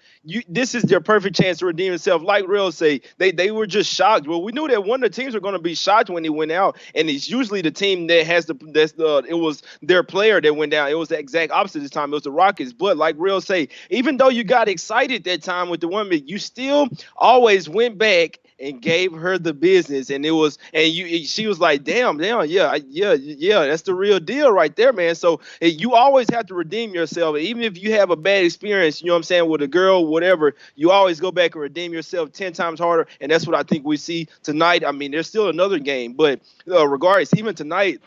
This is their perfect chance to redeem itself. Like Real say, they were just shocked. Well, we knew that one of the teams were going to be shocked when he went out, and it's usually the team that has it was their player that went down. It was the exact opposite this time. It was the Rockets. But like Real say, even though you got excited that time with the woman, you still always went back and gave her the business, and she was like, damn, yeah, that's the real deal right there, man. So you always have to redeem yourself, even if you have a bad experience, you know what I'm saying, with a girl, whatever. You always go back and redeem yourself 10 times harder, and that's what I think we see tonight. I mean, there's still another game, but regardless, even tonight,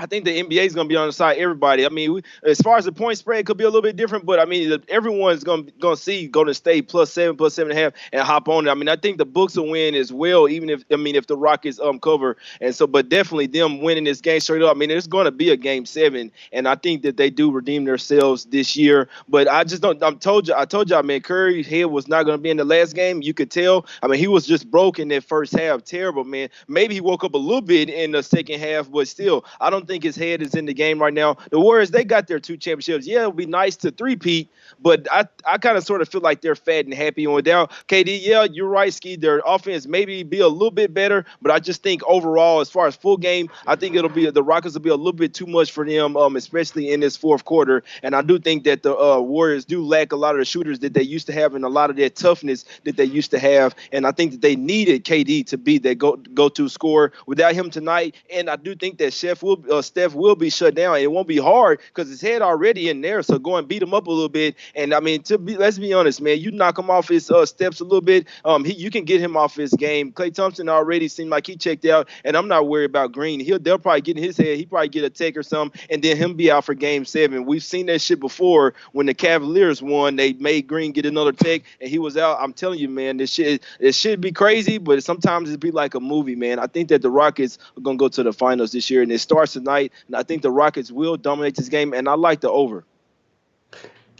I think the NBA is going to be on the side of everybody. I mean, as far as the point spread, it could be a little bit different, but I mean, everyone's going to see Golden State +7, +7.5, and hop on it. I mean, I think the Bucks will win as well, even if the Rockets cover. And so, but definitely them winning this game straight up. I mean, it's going to be a game 7, and I think that they do redeem themselves this year. But I just don't. I told y'all, man, Curry's head was not going to be in the last game. You could tell. I mean, he was just broke in that first half. Terrible, man. Maybe he woke up a little bit in the second half, but still, I don't think think his head is in the game right now. The Warriors, they got their 2 championships. Yeah, it would be nice to three-peat, but I kind of sort of feel like they're fat and happy on without KD. Yeah, you're right, Ski. Their offense maybe be a little bit better, but I just think overall, as far as full game, I think the Rockets will be a little bit too much for them, especially in this fourth quarter. And I do think that the Warriors do lack a lot of the shooters that they used to have and a lot of their toughness that they used to have. And I think that they needed KD to be their go-to scorer. Without him tonight, and I do think that Steph will be shut down. It won't be hard because his head already in there. So go and beat him up a little bit. And I mean, let's be honest, man. You knock him off his steps a little bit. You can get him off his game. Klay Thompson already seemed like he checked out, and I'm not worried about Green. They'll probably get in his head. He probably get a take or something, and then him be out for Game 7. We've seen that shit before. When the Cavaliers won, they made Green get another take, and he was out. I'm telling you, man, it should be crazy, but sometimes it be like a movie, man. I think that the Rockets are gonna go to the finals this year, and it starts tonight. And I think the Rockets will dominate this game, and I like the over.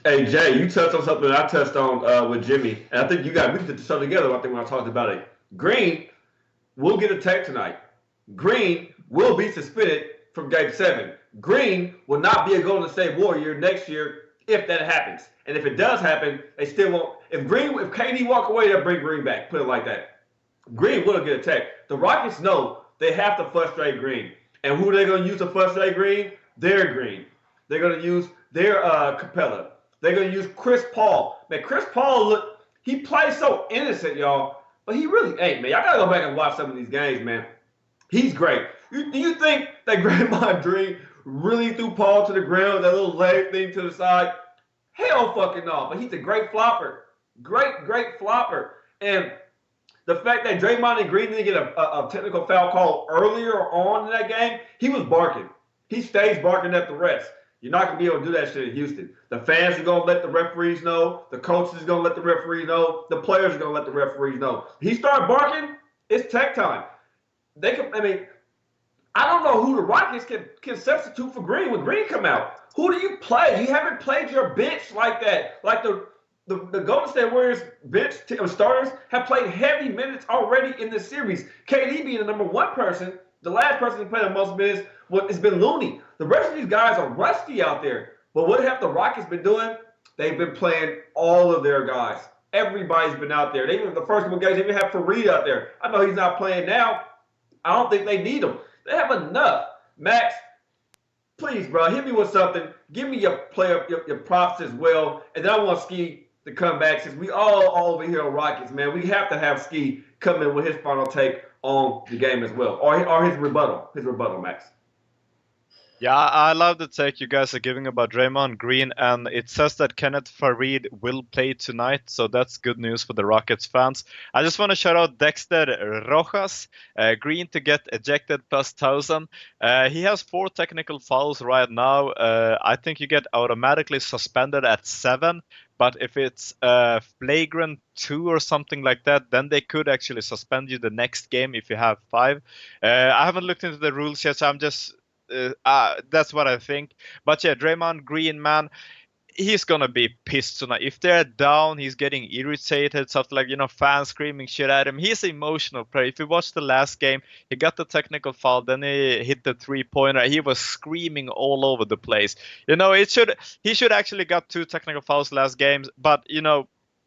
Hey Jay, you touched on something that I touched on with Jimmy, and I think we did the show together. I think when I talked about it, Green will get a take tonight. Green will be suspended from Game 7. Green will not be a Golden State Warrior next year if that happens. And if it does happen, they still won't. If KD walk away, they'll bring Green back. Put it like that. Green will get a take. The Rockets know they have to frustrate Green. And who they're going to use to frustrate Green? Their Green. They're going to use their Capella. They're going to use Chris Paul. Man, Chris Paul, he plays so innocent, y'all. But he really ain't, man. Y'all got to go back and watch some of these games, man. He's great. Do you think that Draymond Green really threw Paul to the ground, that little leg thing to the side? Hell fucking no. But he's a great flopper. Great flopper. And the fact that Draymond and Green didn't get a technical foul call earlier on in that game, he was barking. He stays barking at the refs. You're not going to be able to do that shit in Houston. The fans are going to let the referees know. The coaches are going to let the referees know. The players are going to let the referees know. He started barking, it's tech time. I don't know who the Rockets can substitute for Green when Green come out. Who do you play? You haven't played your bench like that. Like the Golden State Warriors bench starters have played heavy minutes already in this series. KD being the number one person, the last person to play the most minutes has been Looney. The rest of these guys are rusty out there. But what have the Rockets been doing? They've been playing all of their guys. Everybody's been out there. The first couple games, they even have Fareed out there. I know he's not playing now. I don't think they need him. They have enough. Max, please, bro, hit me with something. Give me your props as well. And then I want Ski to come back since we all over here on Rockets, man. We have to have Ski come in with his final take on the game as well. Or his rebuttal, Max. Yeah, I love the take you guys are giving about Draymond Green, and it says that Kenneth Fareed will play tonight, so that's good news for the Rockets fans. I just want to shout out Dexter Rojas, Green to get ejected plus 1,000. He has 4 technical fouls right now. I think you get automatically suspended at 7. But if it's flagrant 2 or something like that, then they could actually suspend you the next game if you have 5. I haven't looked into the rules yet, so I'm just... that's what I think. But yeah, Draymond Green, man, he's gonna be pissed tonight. If they're down, he's getting irritated, stuff like, fans screaming shit at him. He's an emotional player. If you watch the last game, he got the technical foul, then he hit the 3-pointer. He was screaming all over the place. He should actually got 2 technical fouls last games, but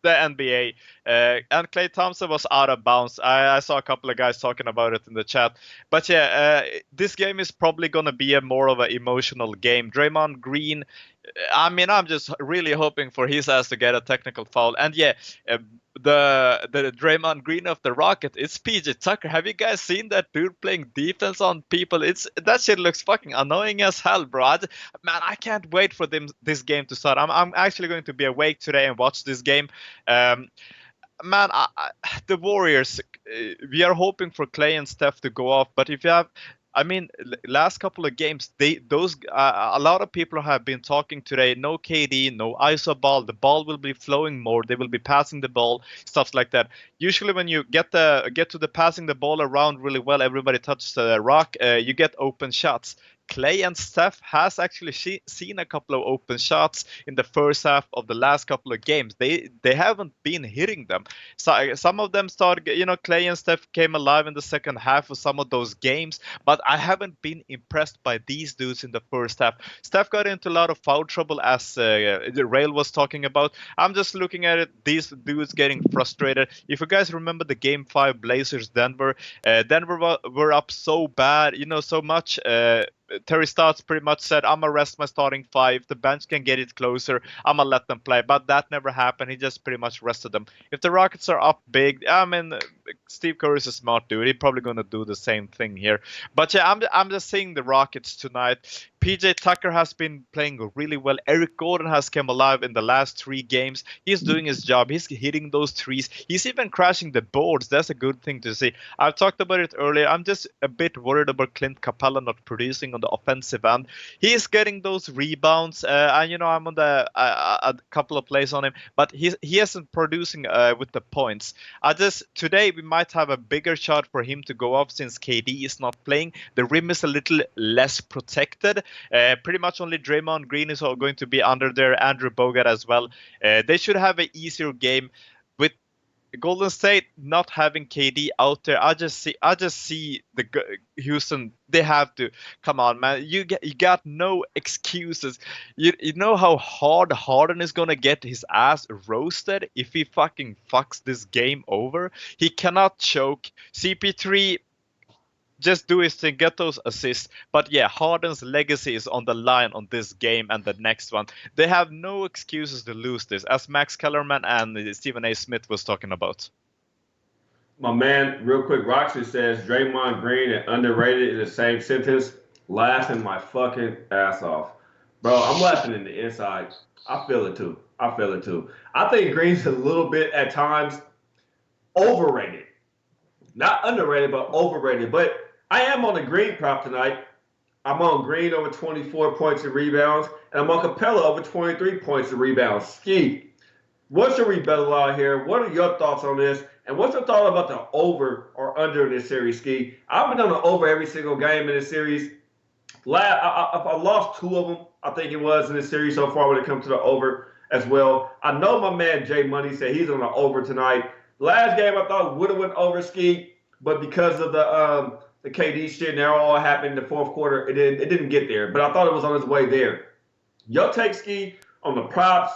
the NBA. And Klay Thompson was out of bounds. I saw a couple of guys talking about it in the chat. But yeah, this game is probably going to be more of an emotional game. Draymond Green, I'm just really hoping for his ass to get a technical foul. And yeah, the Draymond Green of the Rocket, it's PJ Tucker. Have you guys seen that dude playing defense on people? That shit looks fucking annoying as hell, bro. I can't wait for this game to start. I'm actually going to be awake today and watch this game. The Warriors, we are hoping for Klay and Steph to go off, but if you have, last couple of games, a lot of people have been talking today. No KD, no ISO ball. The ball will be flowing more. They will be passing the ball, stuff like that. Usually, when you get to the passing the ball around really well, everybody touches the rock. You get open shots. Clay and Steph has actually seen a couple of open shots in the first half of the last couple of games. They haven't been hitting them. So some of them started, Clay and Steph came alive in the second half of some of those games, but I haven't been impressed by these dudes in the first half. Steph got into a lot of foul trouble, as the Rail was talking about. I'm just looking at it, these dudes getting frustrated. If you guys remember the Game 5 Blazers Denver, Denver were up so bad, so much. Terry Stotts pretty much said, I'm going to rest my starting five. The bench can get it closer. I'm going to let them play. But that never happened. He just pretty much rested them. If the Rockets are up big, I mean, Steve Kerr is a smart dude. He's probably going to do the same thing here. But yeah, I'm just seeing the Rockets tonight. PJ Tucker has been playing really well. Eric Gordon has come alive in the last 3 games. He's doing his job. He's hitting those threes. He's even crashing the boards. That's a good thing to see. I've talked about it earlier. I'm just a bit worried about Clint Capella not producing on the offensive end. He's getting those rebounds. And I'm on a couple of plays on him, but he isn't producing with the points. Today we might have a bigger shot for him to go off since KD is not playing. The rim is a little less protected. Pretty much only Draymond Green is going to be under there. Andrew Bogut as well. They should have an easier game. With Golden State not having KD out there, I just see the Houston. They have to come on, man. You got no excuses. You know how hard Harden is gonna get his ass roasted if he fucking fucks this game over. He cannot choke. CP3. Just do his thing, get those assists. But yeah, Harden's legacy is on the line on this game and the next one. They have no excuses to lose this, as Max Kellerman and Stephen A. Smith was talking about. My man, real quick, Roxy says Draymond Green and underrated in the same sentence. Laughing my fucking ass off. Bro, I'm laughing in the inside. I feel it too. I think Green's a little bit, at times, overrated. Not underrated, but overrated. But I am on the Green prop tonight. I'm on Green over 24 points and rebounds, and I'm on Capella over 23 points and rebounds. Ski, what should we bet out here? What are your thoughts on this? And what's your thought about the over or under in this series, Ski? I've been on the over every single game in this series. I lost 2 of them, I think it was, in this series so far when it comes to the over as well. I know my man Jay Money said he's on the over tonight. Last game I thought would have went over, Ski, but because of the KD shit and that all happened in the fourth quarter, it didn't get there. But I thought it was on its way there. Your take, Ski, on the props,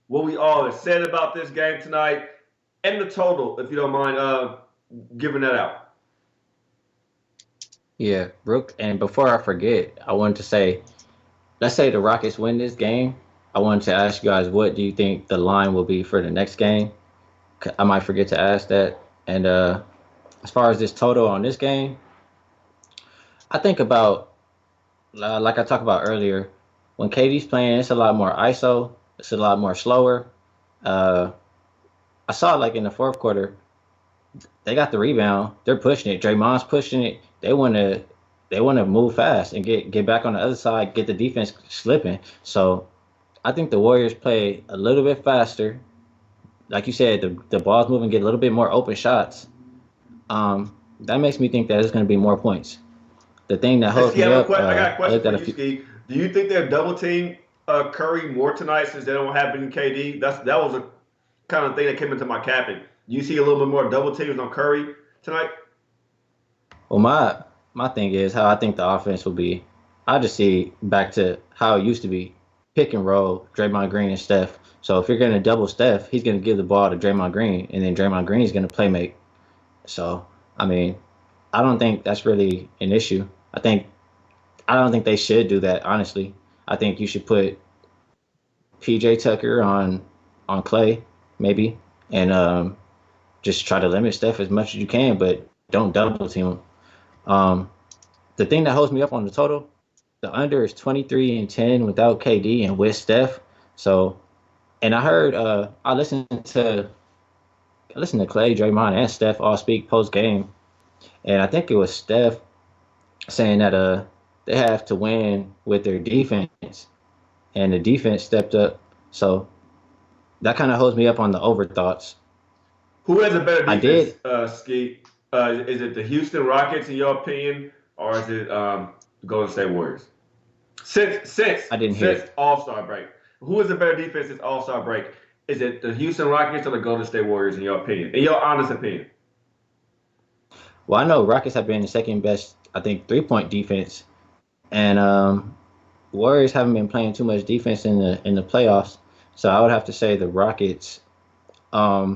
what we all have said about this game tonight, and the total, if you don't mind giving that out. Yeah, Brooke, and before I forget, I wanted to say, let's say the Rockets win this game. I wanted to ask you guys, what do you think the line will be for the next game? I might forget to ask that. And as far as this total on this game, I think about, like I talked about earlier, when KD's playing, it's a lot more ISO. It's a lot more slower. I saw like in the fourth quarter, they got the rebound. They're pushing it. Draymond's pushing it. They want to move fast and get back on the other side, get the defense slipping. So I think the Warriors play a little bit faster. Like you said, the ball's moving, get a little bit more open shots. That makes me think that it's going to be more points. The thing that holds me up. I got a question for you, Steve. Do you think they're double team Curry more tonight since they don't have any KD? That was a kind of thing that came into my capping. Do you see a little bit more double teams on Curry tonight? Well, my thing is how I think the offense will be. I just see back to how it used to be, pick and roll, Draymond Green and Steph. So if you're going to double Steph, he's going to give the ball to Draymond Green, and then Draymond Green is going to play make. So, I mean, I don't think that's really an issue. I don't think they should do that, honestly. I think you should put PJ Tucker on Clay, maybe, and just try to limit Steph as much as you can, but don't double team him. The thing that holds me up on the total, the under is 23-10 without KD and with Steph. So, and I heard, I listened to Clay, Draymond, and Steph all speak post game, and I think it was Steph saying that they have to win with their defense, and the defense stepped up. So that kind of holds me up on the over thoughts. Who has a better defense, Ski? Is it the Houston Rockets, in your opinion, or is it the Golden State Warriors? Since I didn't hear All-Star break, who is a better defense since All-Star break? Is it the Houston Rockets or the Golden State Warriors, in your opinion? In your honest opinion? Well, I know Rockets have been the second best, I think, 3-point defense, and Warriors haven't been playing too much defense in the playoffs. So I would have to say the Rockets. Yeah,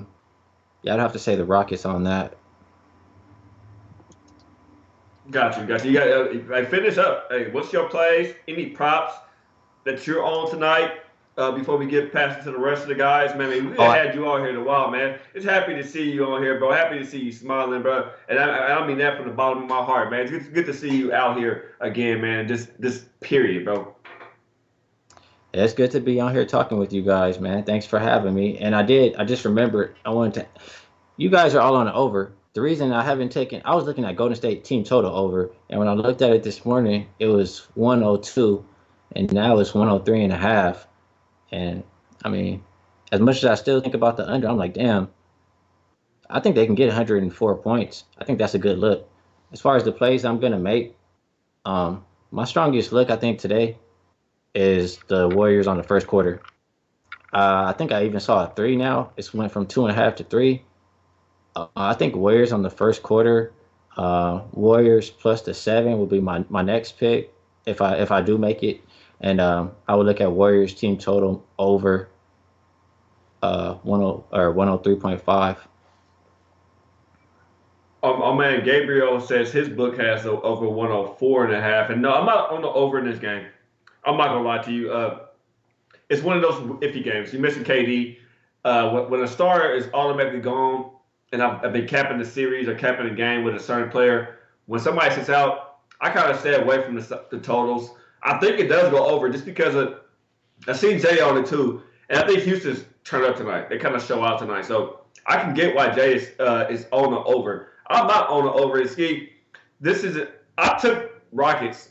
I'd have to say the Rockets on that. Got you. You got finish up. Hey, what's your plays? Any props that you're on tonight? Before we get past it to the rest of the guys, man, we had you all here in a while, man. It's happy to see you on here, bro. Happy to see you smiling, bro. And I mean that from the bottom of my heart, man. It's good to see you out here again, man. This period, bro. Yeah, it's good to be on here talking with you guys, man. Thanks for having me. And I just remembered, you guys are all on the over. The reason I was looking at Golden State team total over, and when I looked at it this morning, it was 102, and now it's 103.5. And I mean, as much as I still think about the under, I'm like, damn, I think they can get 104 points. I think that's a good look. As far as the plays I'm gonna make, my strongest look I think today is the Warriors on the first quarter. I think I even saw a 3 now. It's went from 2.5 to 3. I think Warriors on the first quarter, Warriors plus the 7 will be my next pick if I do make it. And I would look at Warriors team total over 103.5. Oh man, Gabriel says his book has over 104.5. And no, I'm not on the over in this game. I'm not gonna lie to you. It's one of those iffy games. You're missing KD. When a star is automatically gone, and I've been capping the series or capping the game with a certain player, when somebody sits out, I kind of stay away from the totals. I think it does go over just because I seen Jay on it too, and I think Houston's turned up tonight. They kind of show out tonight, so I can get why Jay is on the over. I'm not on the over. I took Rockets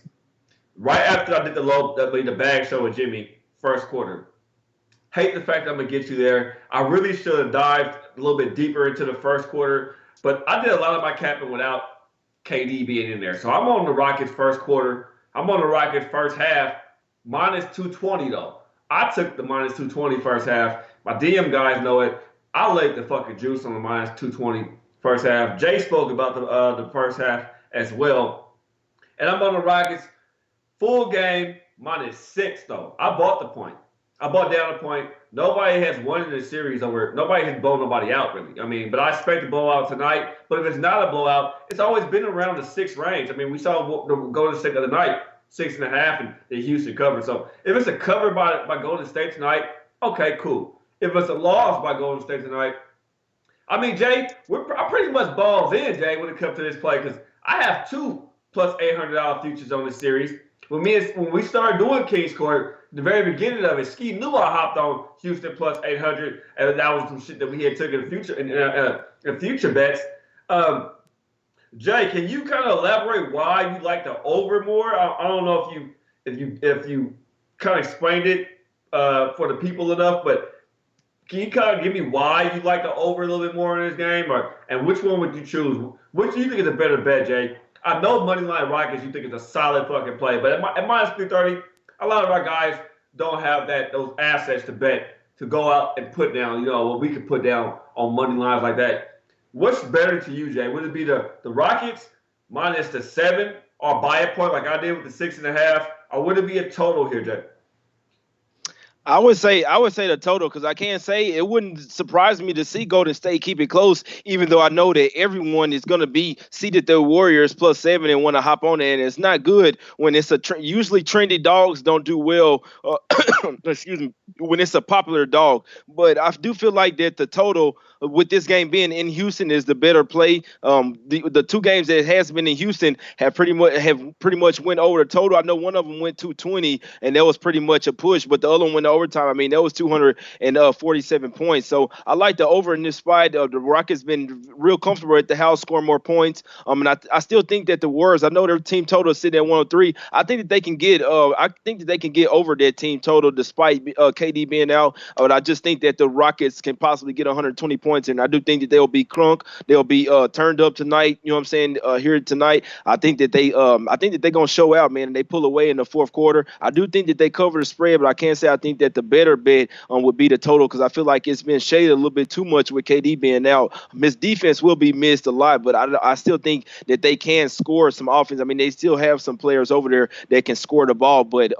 right after I did the bag show with Jimmy first quarter. Hate the fact that I'm gonna get you there. I really should have dived a little bit deeper into the first quarter, but I did a lot of my capping without KD being in there. So I'm on the Rockets first quarter. I'm on the Rockets first half, minus 220 though. I took the minus 220 first half. My DM guys know it. I laid the fucking juice on the minus 220 first half. Jay spoke about the first half as well. And I'm on the Rockets full game, minus 6 though. I bought the point. I bought down a point. Nobody has won in the series nobody has blown nobody out really. I mean, but I expect a blowout tonight. But if it's not a blowout, it's always been around the 6 range. I mean, we saw the Golden State the other night, 6.5, and the Houston covered. So if it's a cover by Golden State tonight, okay, cool. If it's a loss by Golden State tonight, I mean, Jay, I'm pretty much balls in, Jay, when it comes to this play, because I have 2 plus $800 futures on this series. When we started doing Kings Court, the very beginning of it, Ski knew I hopped on Houston plus 800, and that was some shit that we had took in the future in future bets. Jay, can you kind of elaborate why you like the over more? I don't know if you kind of explained it for the people enough, but can you kind of give me why you like the over a little bit more in this game, and which one would you choose? Which do you think is a better bet, Jay? I know Moneyline Rockets you think is a solid fucking play, but at minus 330, a lot of our guys don't have those assets to bet to go out and put down, what we could put down on money lines like that. What's better to you, Jay? Would it be the Rockets minus the 7 or buy a point like I did with the 6.5, or would it be a total here, Jay? I would say the total, because I can't say it wouldn't surprise me to see Golden State keep it close, even though I know that everyone is going to be seated the Warriors plus 7 and want to hop on it. And it's not good when it's usually trendy dogs don't do well. Excuse me, when it's a popular dog. But I do feel like that the total with this game being in Houston is the better play. The 2 games that has been in Houston have pretty much went over the total. I know one of them went 220, and that was pretty much a push, but the other one went overtime. I mean, that was 247 points. So I like the over in this spot. The Rockets been real comfortable at the house, scoring more points. And I still think that the Warriors, I know their team total is sitting at 103. I think that they can get over that team total despite KD being out. But I just think that the Rockets can possibly get 120 points, and I do think that they'll be crunk. They'll be turned up tonight. You know what I'm saying? Here tonight, I think that they're gonna show out, man, and they pull away in the fourth quarter. I do think that they cover the spread, but I can't say I think that the better bet would be the total because I feel like it's been shaded a little bit too much with KD being out. Miss defense will be missed a lot, but I still think that they can score some offense. I mean, they still have some players over there that can score the ball, but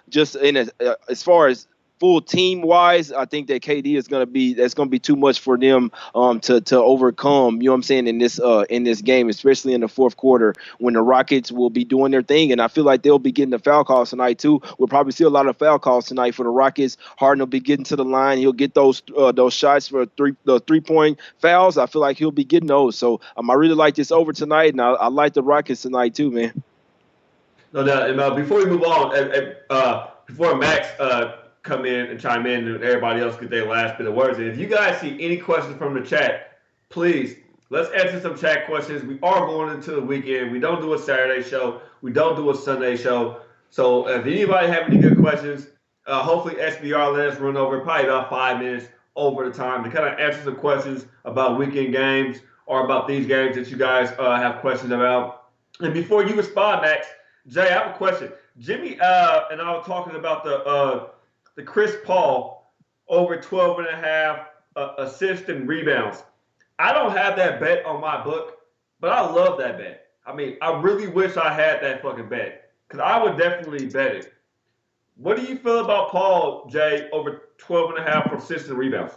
just as far as full team wise, I think that KD is gonna be too much for them to overcome. You know what I'm saying in this game, especially in the fourth quarter when the Rockets will be doing their thing, and I feel like they'll be getting the foul calls tonight too. We'll probably see a lot of foul calls tonight for the Rockets. Harden will be getting to the line. He'll get those shots for the 3-point fouls. I feel like he'll be getting those. So I really like this over tonight, and I like the Rockets tonight too, man. No doubt. And before we move on, before Max come in and chime in and everybody else get their last bit of words. And if you guys see any questions from the chat, please, let's answer some chat questions. We are going into the weekend. We don't do a Saturday show. We don't do a Sunday show. So if anybody have any good questions, hopefully SBR let us run over probably about 5 minutes over the time to kind of answer some questions about weekend games or about these games that you guys have questions about. And before you respond, Max, Jay, I have a question. Jimmy and I were talking about the Chris Paul over 12.5 assists and rebounds. I don't have that bet on my book, but I love that bet. I mean, I really wish I had that fucking bet because I would definitely bet it. What do you feel about Paul, Jay, over 12.5 assists and rebounds?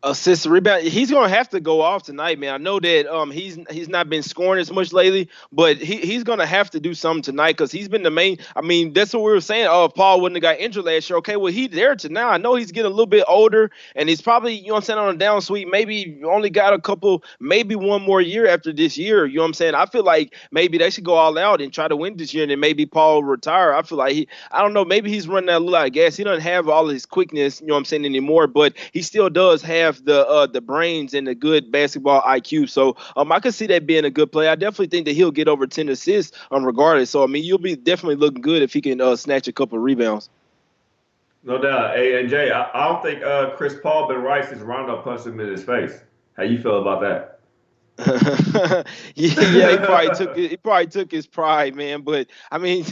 Assist rebound. He's gonna have to go off tonight, man. I know that he's not been scoring as much lately, but he's gonna have to do something tonight because he's been the main. I mean, that's what we were saying. Oh, if Paul wouldn't have got injured last year, okay, well he's there to now. I know he's getting a little bit older, and he's probably, you know what I'm saying, on a down sweep. Maybe only got a couple, maybe one more year after this year. You know what I'm saying? I feel like maybe they should go all out and try to win this year, and then maybe Paul retire. I feel like I don't know, maybe he's running out a little out of gas. He doesn't have all of his quickness, you know what I'm saying, anymore, but he still does have the brains and the good basketball IQ. So I could see that being a good play. I definitely think that he'll get over 10 assists regardless. So I mean, you'll be definitely looking good if he can snatch a couple of rebounds. No doubt. Hey, and Jay, I don't think Chris Paul been right since Rondo punched him in his face. How you feel about that? Yeah, he probably took his pride, man. But I mean,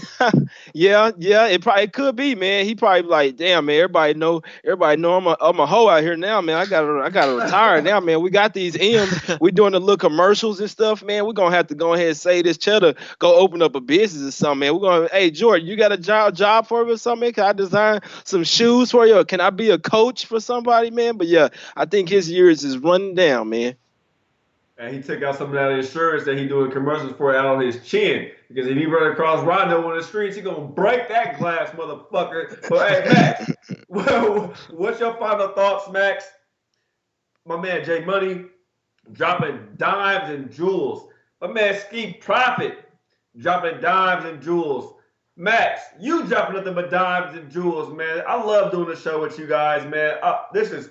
yeah, it could be, man. He probably like, damn, man. Everybody know I'm a hoe out here now, man. I gotta retire now, man. We got these M's. We doing the little commercials and stuff, man. We're gonna have to go ahead and say this cheddar, go open up a business or something, man. We're gonna, hey Jordan, you got a job for me or something, man? Can I design some shoes for you? Or can I be a coach for somebody, man? But yeah, I think his years is running down, man. And he took out some of that insurance that he doing commercials for out on his chin. Because if he run across Rondo on the streets, he gonna break that glass, motherfucker. But hey, Max, what's your final thoughts, Max? My man Jay Money dropping dimes and jewels. My man Ski Profit dropping dimes and jewels. Max, you dropping nothing but dimes and jewels, man. I love doing the show with you guys, man. This is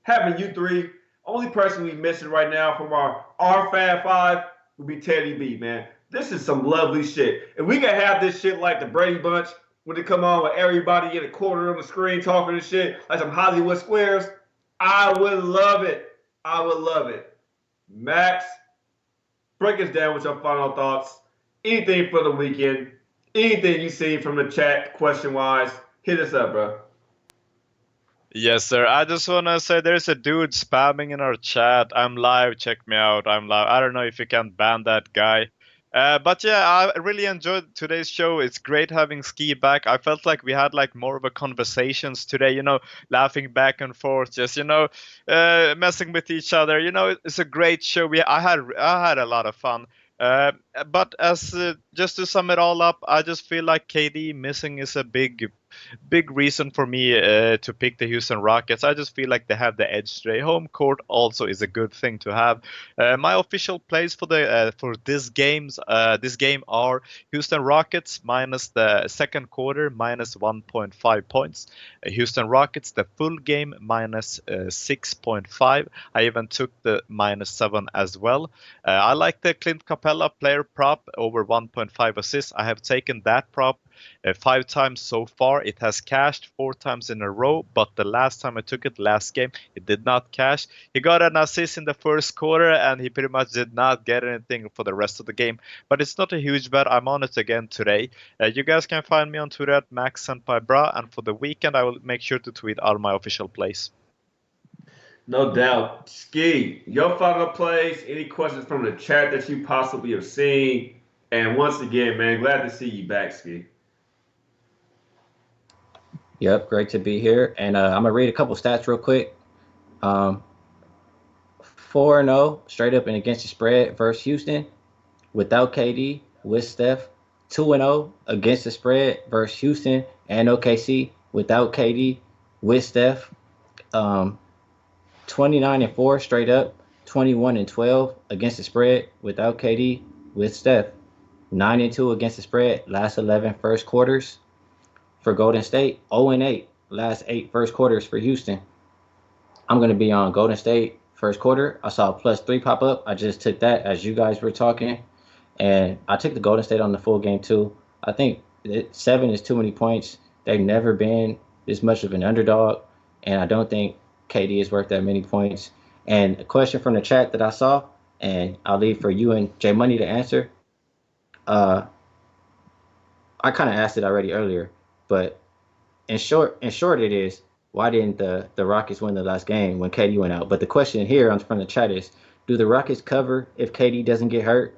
having you three. Only person we missing right now from our Fab Five would be Teddy B, man. This is some lovely shit. If we can have this shit like the Brady Bunch when they come on with everybody in a corner of the screen talking and shit, like some Hollywood Squares, I would love it. I would love it. Max, break us down with your final thoughts. Anything for the weekend. Anything you see from the chat question-wise, hit us up, bro. Yes, sir. I just want to say there's a dude spamming in our chat. I'm live. Check me out. I'm live. I don't know if you can ban that guy. But yeah, I really enjoyed today's show. It's great having Ski back. I felt like we had like more of a conversations today, laughing back and forth, just, messing with each other. It's a great show. I had a lot of fun. but as just to sum it all up, I just feel like KD missing is a big reason for me to pick the Houston Rockets. I just feel like they have the edge today. Home court also is a good thing to have. My official plays for this game are Houston Rockets minus the second quarter minus 1.5 points. Houston Rockets the full game minus 6.5. I even took the -7 as well. I like the Clint Capella player prop over 1.5 assists. I have taken that prop 5 times so far. It has cashed 4 times in a row, but the last time I took it, last game, it did not cash. He got an assist in the first quarter, and he pretty much did not get anything for the rest of the game. But it's not a huge bet. I'm on it again today. You guys can find me on Twitter at MaxSenpaiBra, and for the weekend, I will make sure to tweet all my official plays. No doubt. Ski, your final plays, any questions from the chat that you possibly have seen? And once again, man, glad to see you back, Ski. Yep, great to be here. And I'm going to read a couple stats real quick. 4-0 straight up and against the spread versus Houston without KD, with Steph. 2-0 against the spread versus Houston and OKC without KD, with Steph. 29-4 straight up, 21-12 against the spread without KD, with Steph. 9-2 against the spread last 11 first quarters for Golden State. 0-8 last 8 first quarters for Houston. I'm going to be on Golden State first quarter. I saw a +3 pop up. I just took that as you guys were talking, and I took the Golden State on the full game too. I think 7 is too many points. They've never been this much of an underdog, and I don't think KD is worth that many points. And a question from the chat that I saw, and I'll leave for you and J Money to answer. I kind of asked it already earlier, but in short, it is, why didn't the Rockets win the last game when KD went out? But the question here from the chat is, do the Rockets cover if KD doesn't get hurt?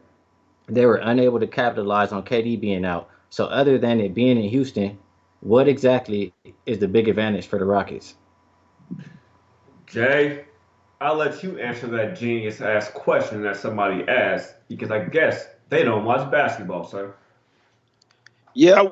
They were unable to capitalize on KD being out. So other than it being in Houston, what exactly is the big advantage for the Rockets? Jay, I'll let you answer that genius-ass question that somebody asked, because I guess they don't watch basketball, sir. Yeah,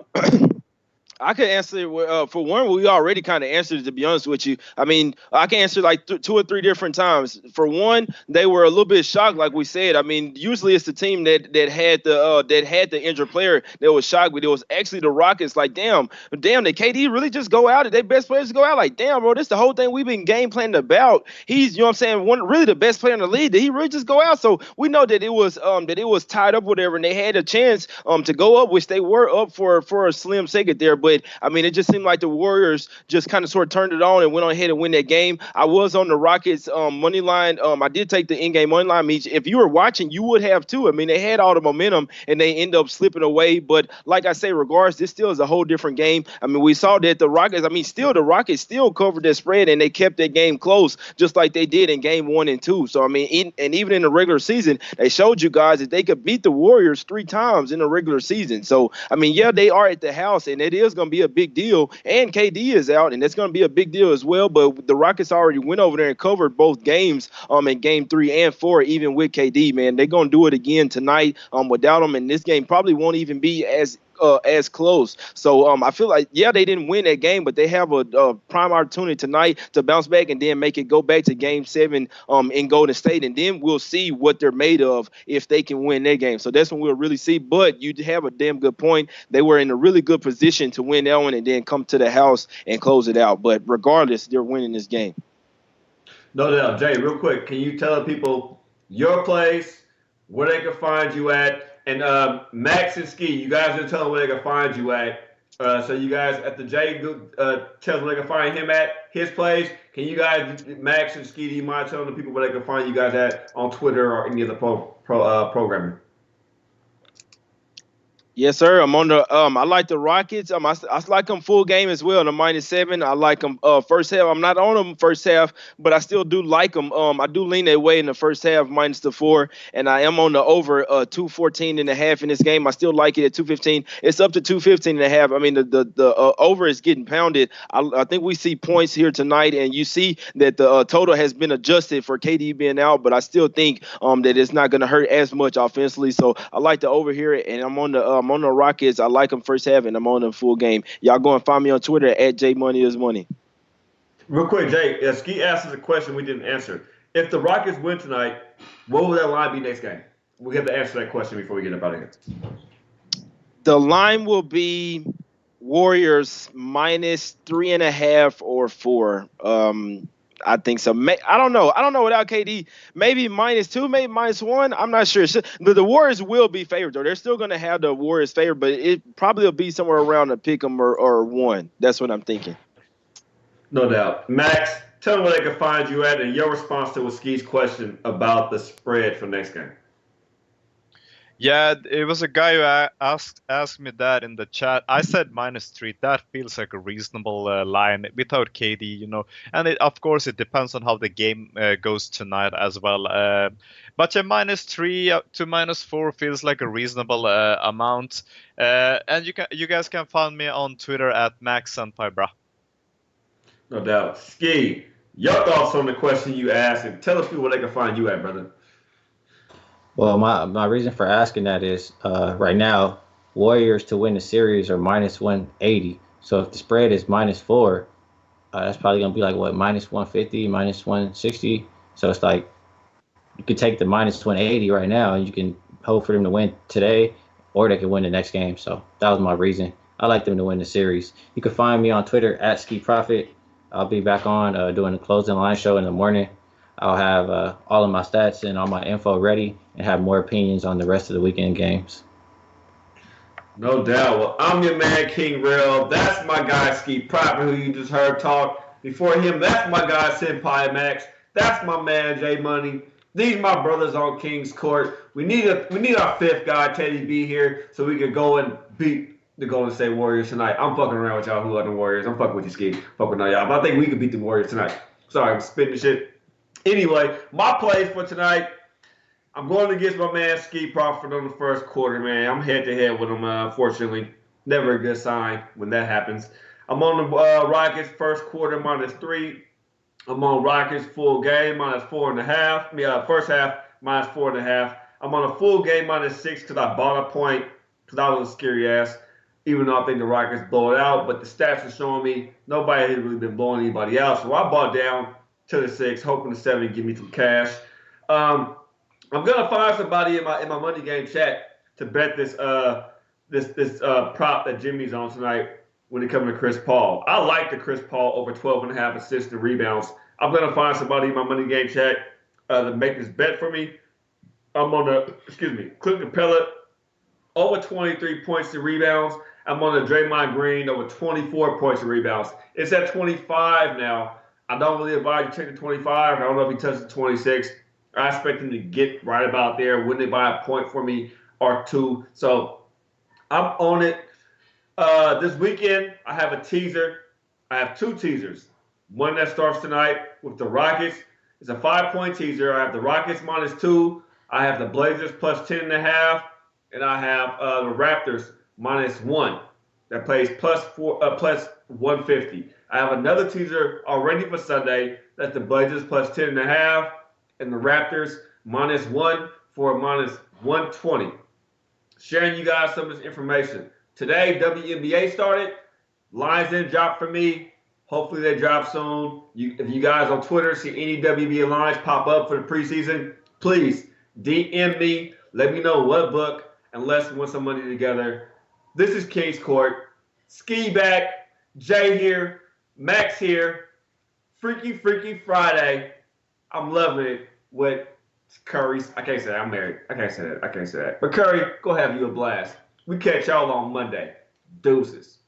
I could answer it. For one, we already kind of answered it, to be honest with you. I mean, I can answer like 2 or 3 different times. For one, they were a little bit shocked, like we said. I mean, usually it's the team that had the injured player that was shocked, but it was actually the Rockets. Like, damn, did KD really just go out? Did their best players go out? Like, damn, bro, this is the whole thing we've been game planning about. He's, you know what I'm saying, really the best player in the league. Did he really just go out? So we know that it was tied up, whatever, and they had a chance to go up, which they were up for a slim second there. But I mean, it just seemed like the Warriors just kind of sort of turned it on and went on ahead and win that game. I was on the Rockets money line. I did take the in-game money line. If you were watching, you would have too. I mean, they had all the momentum and they end up slipping away. But like I say, regardless, this still is a whole different game. I mean, we saw that the Rockets still covered their spread and they kept that game close, just like they did in game 1 and 2. So I mean, and even in the regular season, they showed you guys that they could beat the Warriors 3 times in the regular season. So I mean, yeah, they are at the house, and it is going to be a big deal. And KD is out, and it's going to be a big deal as well. But the Rockets already went over there and covered both games in game 3 and 4, even with KD, man. They're going to do it again tonight without him, and this game probably won't even be as close. So I feel like, yeah, they didn't win that game, but they have a prime opportunity tonight to bounce back and then make it go back to game 7 in Golden State, and then we'll see what they're made of if they can win that game. So that's when we'll really see. But you have a damn good point. They were in a really good position to win that one and then come to the house and close it out. But regardless, they're winning this game. No doubt. Jay, real quick, can you tell people your place, where they can find you at? And Max and Ski, you guys are telling where they can find you at. So you guys at the J tells where they can find him at his place. Can you guys, Max and Ski, do you mind telling the people where they can find you guys at on Twitter or any other programming? Yes, sir. I'm on the I like the Rockets. I like them full game as well. The -7. I like them first half. I'm not on them first half, but I still do like them. I do lean that way in the first half -4, and I am on the over 214.5 in this game. I still like it at 215. It's up to 215.5. I mean the over is getting pounded. I think we see points here tonight, and you see that the total has been adjusted for KD being out, but I still think that it's not going to hurt as much offensively. So I like the over here, and I'm on the Rockets. I like them first half, and I'm on them full game. Y'all go and find me on Twitter at JMoneyIsMoney. Real quick, Jay, Ski asked us a question we didn't answer. If the Rockets win tonight, what will that line be next game? We have to answer that question before we get up out of here. The line will be Warriors -3.5 or 4. I think so. I don't know. Without KD, maybe -2, maybe -1. I'm not sure. The Warriors will be favored, though. They're still going to have the Warriors favored, but it probably will be somewhere around a pick 'em or 1. That's what I'm thinking. No doubt. Max, tell them where they can find you at and your response to Ski's question about the spread for next game. Yeah, it was a guy who asked me that in the chat. I said -3. That feels like a reasonable line without KD, And of course, it depends on how the game goes tonight as well. But yeah, -3 to -4 feels like a reasonable amount. And you guys can find me on Twitter at MaxSenpai. No doubt. Ski, your thoughts on the question you asked, and tell us people where they can find you at, brother. Well, my reason for asking that is right now, Warriors to win the series are -180. So if the spread is -4, that's probably going to be like, what, -150, -160. So it's like you could take the -180 right now and you can hope for them to win today, or they can win the next game. So that was my reason. I like them to win the series. You can find me on Twitter at SkiProfit. I'll be back on doing the closing line show in the morning. I'll have all of my stats and all my info ready and have more opinions on the rest of the weekend games. No doubt. Well, I'm your man, King Real. That's my guy, Ski Prophet, who you just heard talk. Before him, that's my guy, Senpai Max. That's my man, J Money. These my brothers on King's Court. We need our fifth guy, Teddy B, here so we can go and beat the Golden State Warriors tonight. I'm fucking around with y'all who are the Warriors. I'm fucking with you, Ski. Fucking with y'all. But I think we can beat the Warriors tonight. Sorry, I'm spitting shit. Anyway, my plays for tonight, I'm going against my man Ski Prophet on the first quarter, man. I'm head-to-head with him, unfortunately. Never a good sign when that happens. I'm on the Rockets first quarter -3. I'm on Rockets full game -4.5. First half -4.5. I'm on a full game -6 because I bought a point because I was a scary ass, even though I think the Rockets blow it out. But the stats are showing me nobody has really been blowing anybody out. So I bought down to the 6, hoping the 7 give me some cash. I'm gonna find somebody in my money game chat to bet this prop that Jimmy's on tonight when it comes to Chris Paul. I like the Chris Paul over 12.5 assists and rebounds. I'm gonna find somebody in my money game chat to make this bet for me. I'm on the Clint Capella over 23 points and rebounds. I'm on the Draymond Green over 24 points and rebounds. It's at 25 now. I don't really advise you take the 25. I don't know if he touches the 26. I expect him to get right about there. Wouldn't they buy a point for me or 2? So I'm on it. This weekend, I have a teaser. I have 2 teasers. One that starts tonight with the Rockets. It's a 5-point teaser. I have the Rockets -2. I have the Blazers +10.5. And I have the Raptors -1. That plays +150. I have another teaser already for Sunday. That's the Blazers +10.5 and the Raptors -1 for -120. Sharing you guys some of this information. Today, WNBA started. Lines didn't drop for me. Hopefully they drop soon. If you guys on Twitter see any WNBA lines pop up for the preseason, please DM me. Let me know what book, and let's win some money together. This is King's Court. Ski back. Jay here. Max here. Freaky Friday. I'm loving it with Curry. I can't say that. I'm married. I can't say that. But Curry, go have you a blast. We catch y'all on Monday. Deuces.